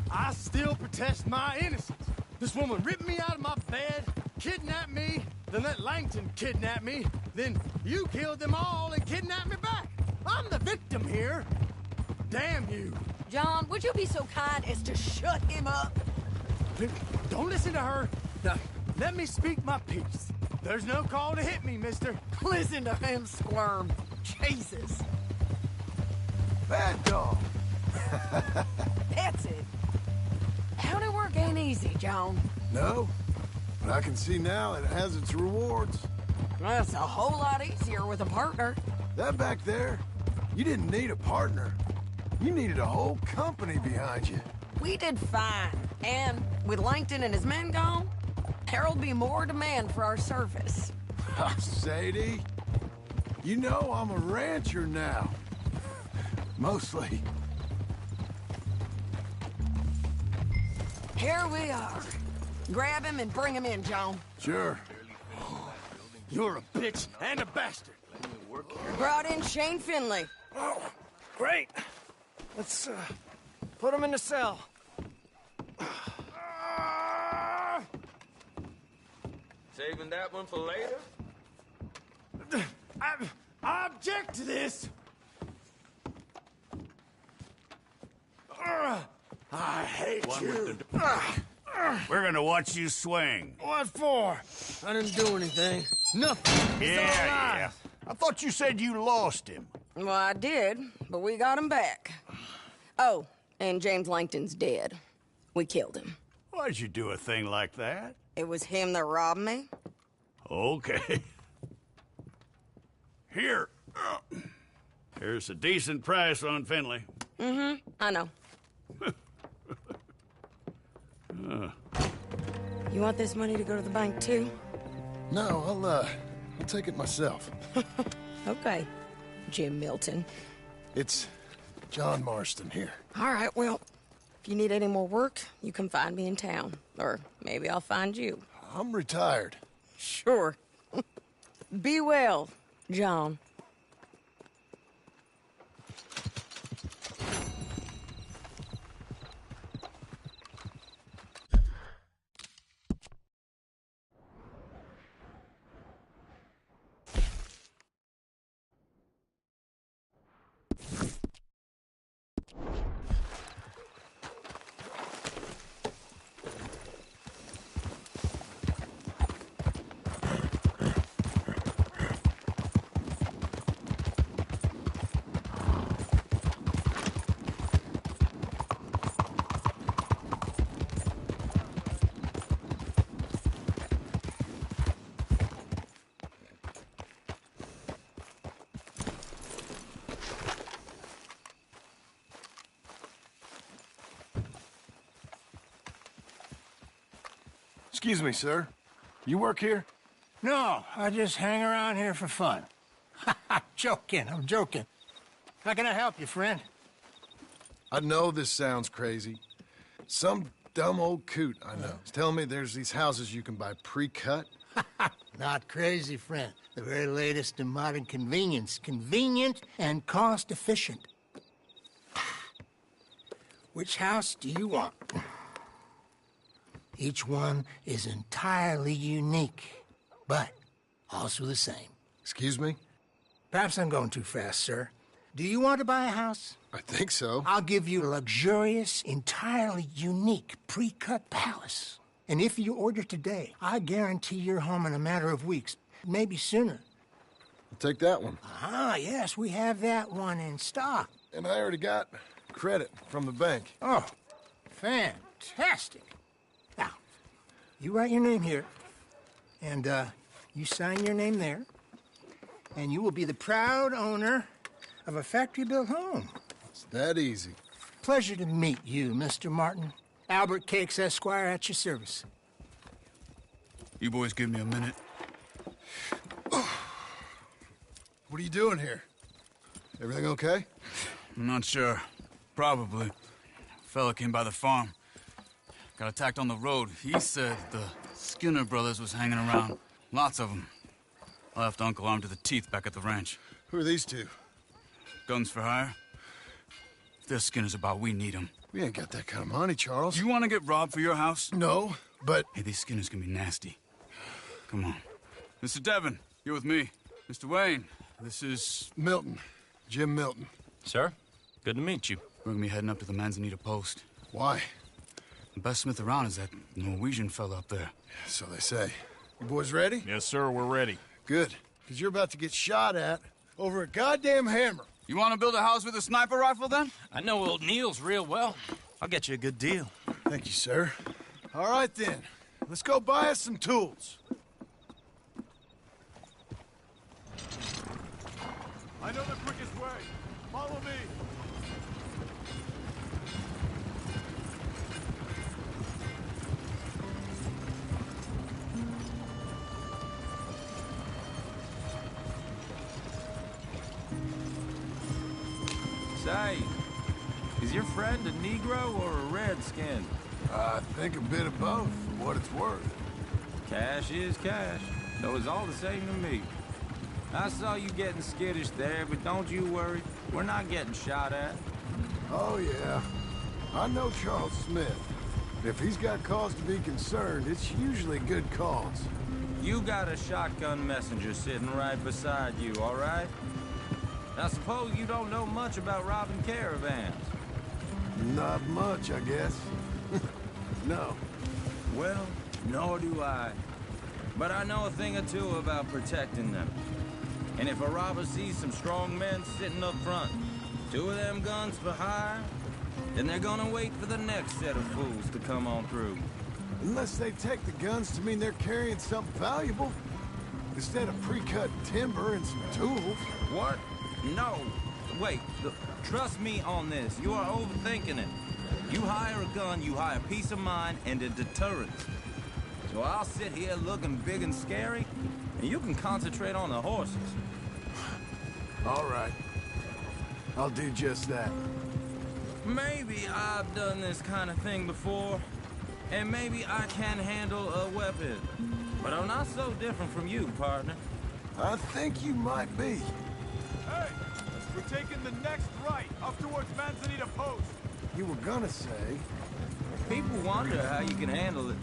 I still protest my innocence. This woman ripped me out of my bed, kidnapped me, then let Langton kidnap me, then you killed them all and kidnapped me back. I'm the victim here. Damn you. John, would you be so kind as to shut him up? Don't listen to her. Now, let me speak my piece. There's no call to hit me, mister. Listen to him squirm. Jesus. Bad dog. That's it. County work ain't easy, John. No, but I can see now it has its rewards. That's a whole lot easier with a partner. That back there, you didn't need a partner. You needed a whole company behind you. We did fine. And with Langton and his men gone, there'll be more demand for our service. Sadie, you know I'm a rancher now. Mostly. Here we are. Grab him and bring him in, John. Sure. You're a bitch and a bastard. Brought in Shane Finley. Oh, great. Let's, put him in the cell. Saving that one for later? I object to this. I hate you. We're gonna watch you swing. What for? I didn't do anything. Nothing. Yeah. I thought you said you lost him. Well, I did, but we got him back. Oh, and James Langton's dead. We killed him. Why'd you do a thing like that? It was him that robbed me. Okay. Here. Here's a decent price on Finley. Mm-hmm, I know. You want this money to go to the bank, too? No, I'll take it myself. Okay, Jim Milton. It's John Marston here. All right, well, if you need any more work, you can find me in town. Or maybe I'll find you. I'm retired. Sure. Be well, John. Excuse me, sir. You work here? No, I just hang around here for fun. I'm joking. How can I help you, friend? I know this sounds crazy. Some dumb old coot I know is telling me there's these houses you can buy pre-cut. Not crazy, friend. The very latest in modern convenience. Convenient and cost-efficient. Which house do you want? Each one is entirely unique, but also the same. Excuse me? Perhaps I'm going too fast, sir. Do you want to buy a house? I think so. I'll give you a luxurious, entirely unique pre-cut palace. And if you order today, I guarantee you're home in a matter of weeks, maybe sooner. I'll take that one. Ah, yes, we have that one in stock. And I already got credit from the bank. Oh, fantastic. Now, you write your name here, and you sign your name there, and you will be the proud owner of a factory-built home. It's that easy. Pleasure to meet you, Mr. Martin. Albert Cakes, Esquire, at your service. You boys give me a minute. What are you doing here? Everything okay? I'm not sure. Probably. Fella came by the farm. Got attacked on the road. He said the Skinner brothers was hanging around. Lots of them. I left Uncle armed to the teeth back at the ranch. Who are these two? Guns for hire. If they're Skinner's about, we need them. We ain't got that kind of money, Charles. You want to get robbed for your house? No, but... Hey, these Skinners can be nasty. Come on. Mr. Devon, you're with me. Mr. Wayne, this is... Milton. Jim Milton. Sir, good to meet you. We're gonna be heading up to the Manzanita post. Why? The best smith around is that Norwegian fella up there. So they say. You boys ready? Yes, sir, we're ready. Good. Because you're about to get shot at over a goddamn hammer. You want to build a house with a sniper rifle, then? I know old Neil's real well. I'll get you a good deal. Thank you, sir. All right, then. Let's go buy us some tools. I know the quickest way. Follow me. Say, is your friend a Negro or a Redskin? I think a bit of both, for what it's worth. Cash is cash, so it's all the same to me. I saw you getting skittish there, but don't you worry. We're not getting shot at. Oh, yeah. I know Charles Smith. If he's got cause to be concerned, it's usually good cause. You got a shotgun messenger sitting right beside you, all right? I suppose you don't know much about robbing caravans. Not much, I guess. No. Well, nor do I. But I know a thing or two about protecting them. And if a robber sees some strong men sitting up front, 2 of them guns for hire, then they're gonna wait for the next set of fools to come on through. Unless they take the guns to mean they're carrying something valuable. Instead of pre-cut timber and some tools. What? No. Wait, trust me on this. You are overthinking it. You hire a gun, you hire peace of mind and a deterrence. So I'll sit here looking big and scary, and you can concentrate on the horses. All right. I'll do just that. Maybe I've done this kind of thing before, and maybe I can handle a weapon. But I'm not so different from you, partner. I think you might be. Hey, we're taking the next right, up towards Manzanita Post. You were gonna say... People wonder how you can handle it,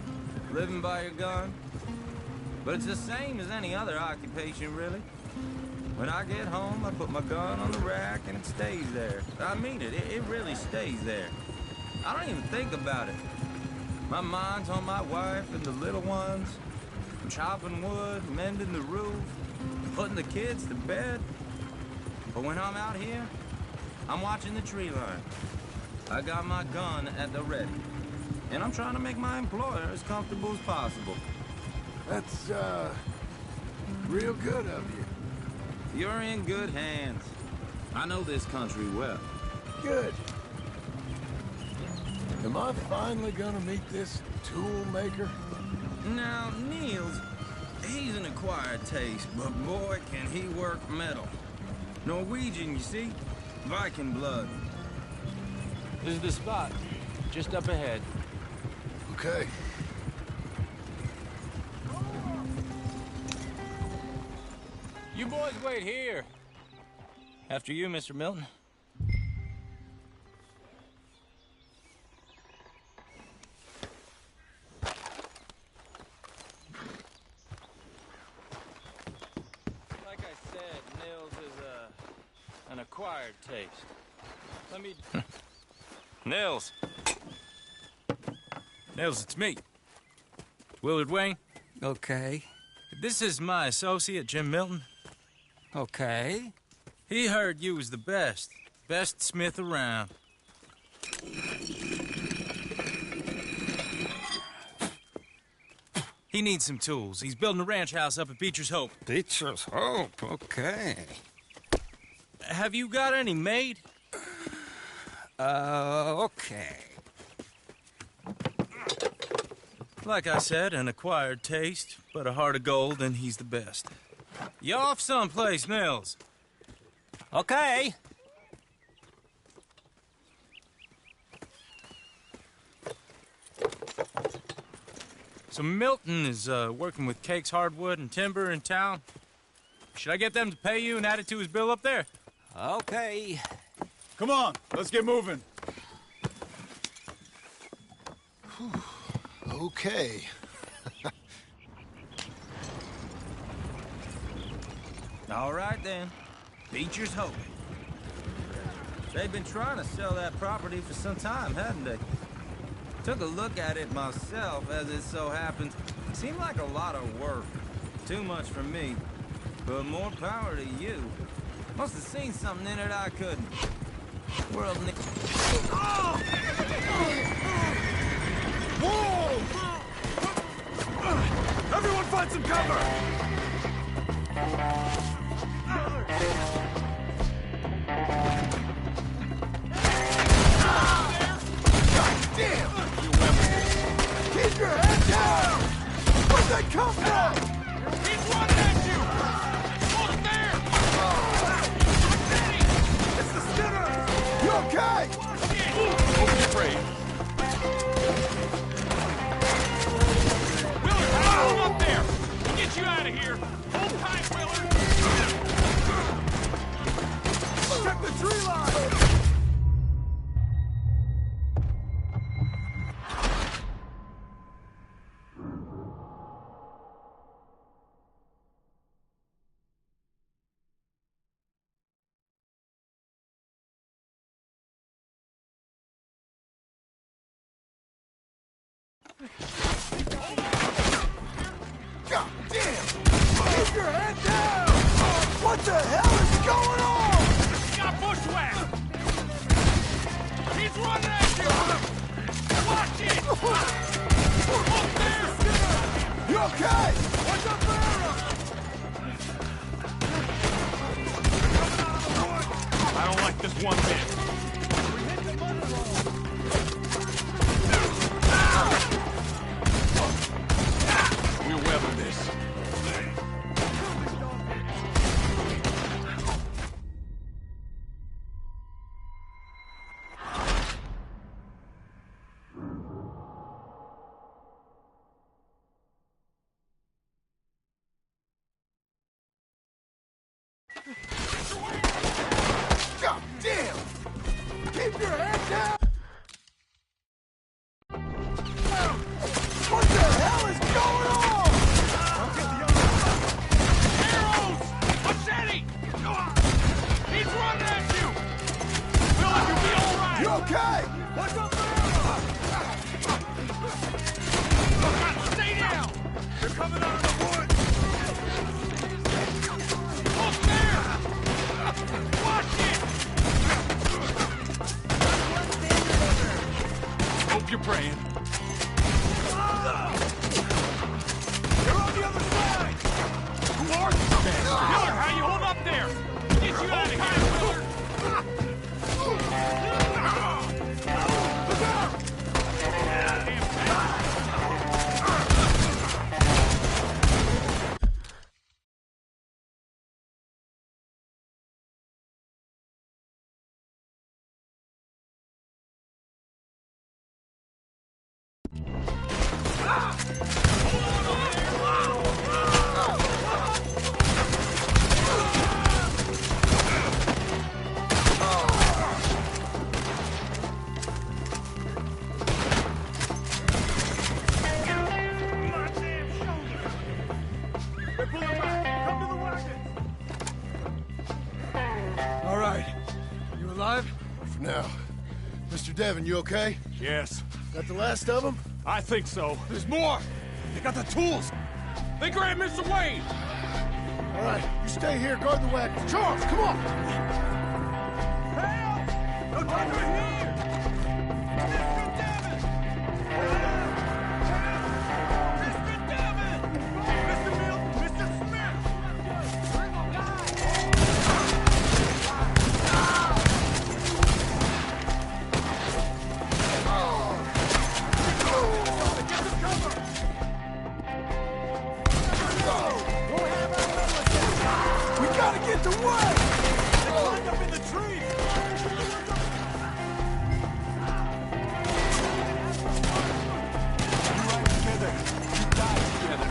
living by your gun. But it's the same as any other occupation, really. When I get home, I put my gun on the rack and it stays there. I mean it, it really stays there. I don't even think about it. My mind's on my wife and the little ones. I'm chopping wood, mending the roof, putting the kids to bed. But when I'm out here, I'm watching the tree line. I got my gun at the ready. And I'm trying to make my employer as comfortable as possible. That's, real good of you. You're in good hands. I know this country well. Good. Am I finally gonna meet this tool maker? Now, Niels, he's an acquired taste, but boy, can he work metal. Norwegian, you see? Viking blood. This is the spot, just up ahead. Okay. You boys wait here. After you, Mr. Milton. Like I said, Nils is an acquired acquired taste. Let me... Nils. Nils, it's me. Willard Wayne. Okay. This is my associate, Jim Milton. Okay. He heard you was the best. Best smith around. He needs some tools. He's building a ranch house up at Beecher's Hope. Beecher's Hope, okay. Have you got any made? Okay. Like I said, an acquired taste, but a heart of gold, and he's the best. You off someplace, Nils? Okay. So Milton is working with Cake's Hardwood and Timber in town. Should I get them to pay you and add it to his bill up there? Okay. Come on, let's get moving. Okay. All right, then. Beecher's Hope. They've been trying to sell that property for some time, hadn't they? Took a look at it myself, as it so happens. Seemed like a lot of work. Too much for me. But more power to you. Must have seen something in it I couldn't. World ne- Whoa! Everyone find some cover! Damn! Keep your head down! Where'd they come from? He's running at you! Hold there! It's the Skinner! You okay? Don't be afraid. Willard, hold up there! We'll get you out of here! Hold tight, Willard! Check the tree line! God damn! Keep your head down! What the hell is going on? Got bushwhacked! He's running at you! Watch it! Up there! You okay? What's up there? I don't like this one bit. We hit the mother roll. We'll weather this. God damn! Keep your head down! What the hell is going on? Arrows! Machete! He's running at you! Willard, you'll be all right! You okay? What's up there? Stay down! They're coming out of the woods! Look there! Watch it! Hope you're praying. They're on the other side! Who are these men? Willard, how you hold up there? Get you out of here, Willard! Look out! Mr. Devon, you okay? Yes. That the last of them? I think so. There's more! They got the tools! They grabbed Mr. Wayne! All right, you stay here, guard the wagons. Charles, come on! Help! No time to here! Mr. Devon! Help! Mr. Devon! Mr. Milton! Mr. Smith! Bring them, Get some cover! We gotta get to Wayne! They climbed up in the trees! You ride together. You die together.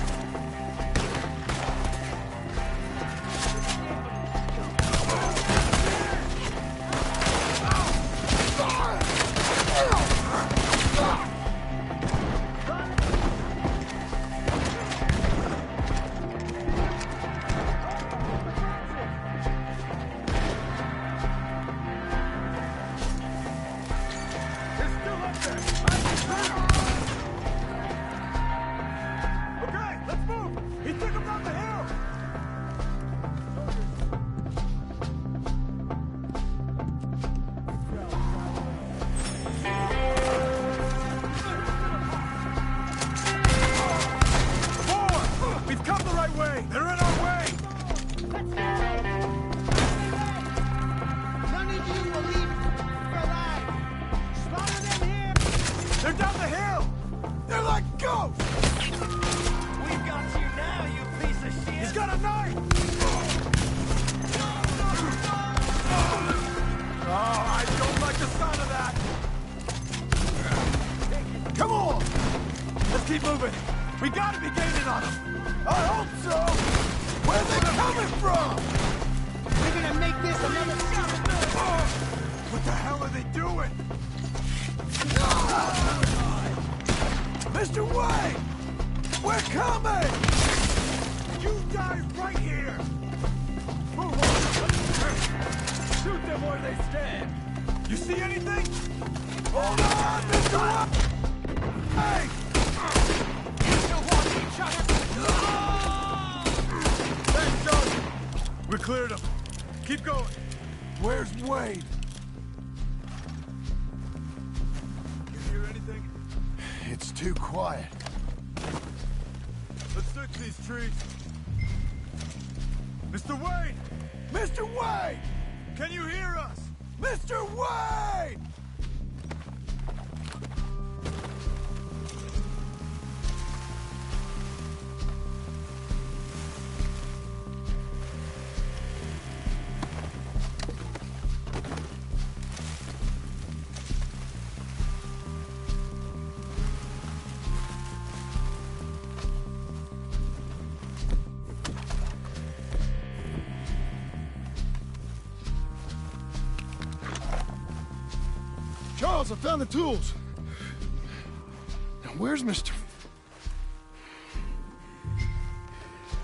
They're still up there! Okay, let's move! He took him down the hill! More! We've come the right way! They're in our way! None of you will leave alive. Slaughter them here. They're down the hill! They're like ghosts! We've got you now, you piece of shit. He's got a knife! Oh, I don't like the sound of that! Come on! Let's keep moving! We gotta be gaining on them! I hope so! Where are they coming from? We're gonna make this another shot. What the hell are they doing? Mr. Wayne! We're coming! You die right here! Move on! Shoot them where they stand! You see anything? Hold on, Mr. Wayne! Hey! You still want each other? Thanks, Sergeant! We cleared them. Keep going. Where's Wade? You hear anything? It's too quiet. Let's search these trees. Mr. Wayne! Mr. Wayne! Can you hear us? Mr. Wayne! Charles, I found the tools. Now, where's Mr.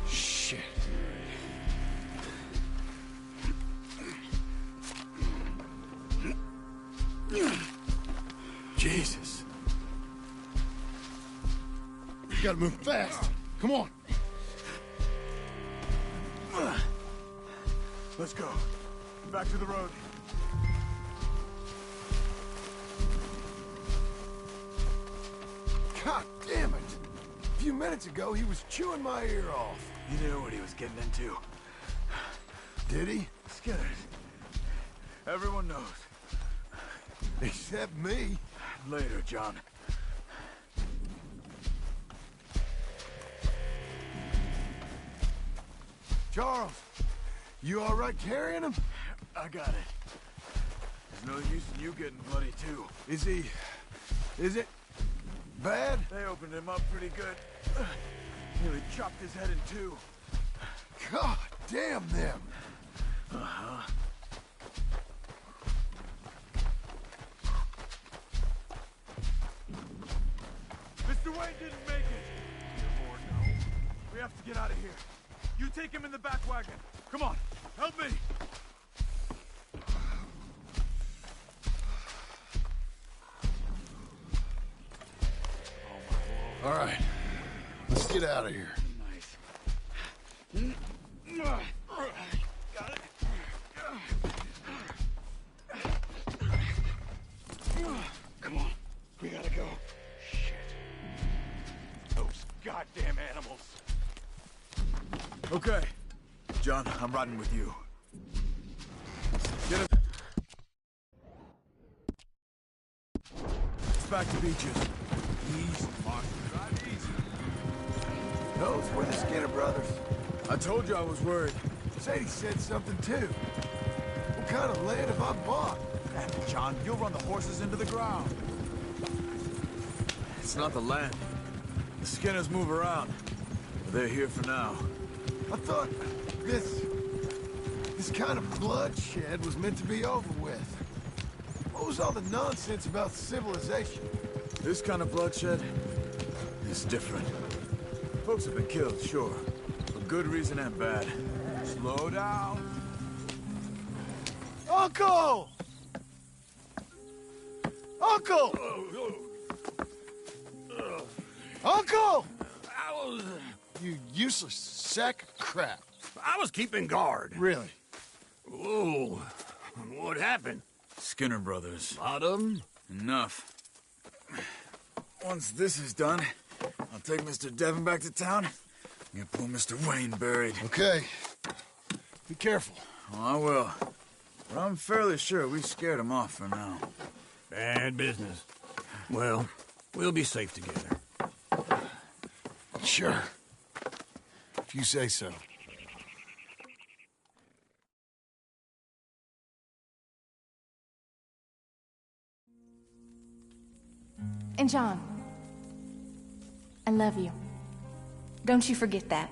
Shit. Jesus. You gotta move fast. Come on. Let's go. Back to the road. God damn it! A few minutes ago, he was chewing my ear off. He knew what he was getting into. Did he? Skinners. Everyone knows. Except me. Later, John. Charles, you all right carrying him? I got it. There's no use in you getting bloody, too. Is it bad? They opened him up pretty good. Nearly chopped his head in two. God damn them. Uh-huh. Mr. Wayne didn't make it. Dear Lord, no. We have to get out of here. You take him in the back wagon. Come on, help me. All right. Let's get out of here. Come on. We gotta go. Shit. Those goddamn animals. Okay. John, I'm riding with you. Get us back to Beaches. Easy, Mark. Drive easy. Those were the Skinner brothers. I told you I was worried. Sadie said something too. What kind of land have I bought? John, you'll run the horses into the ground. It's not the land. The Skinners move around. But they're here for now. I thought this kind of bloodshed was meant to be over with. What was all the nonsense about civilization? This kind of bloodshed is different. Folks have been killed, sure. For good reason and bad. Slow down. Uncle! Uncle! Uncle! You useless sack of crap. I was keeping guard. Really? Whoa. What happened? Skinner brothers. Lot of them? Enough. Once this is done, I'll take Mr. Devon back to town and get poor Mr. Wayne buried. Okay. Be careful. Oh, I will. But I'm fairly sure we scared him off for now. Bad business. Well, we'll be safe together. Sure. If you say so. And John, I love you. Don't you forget that.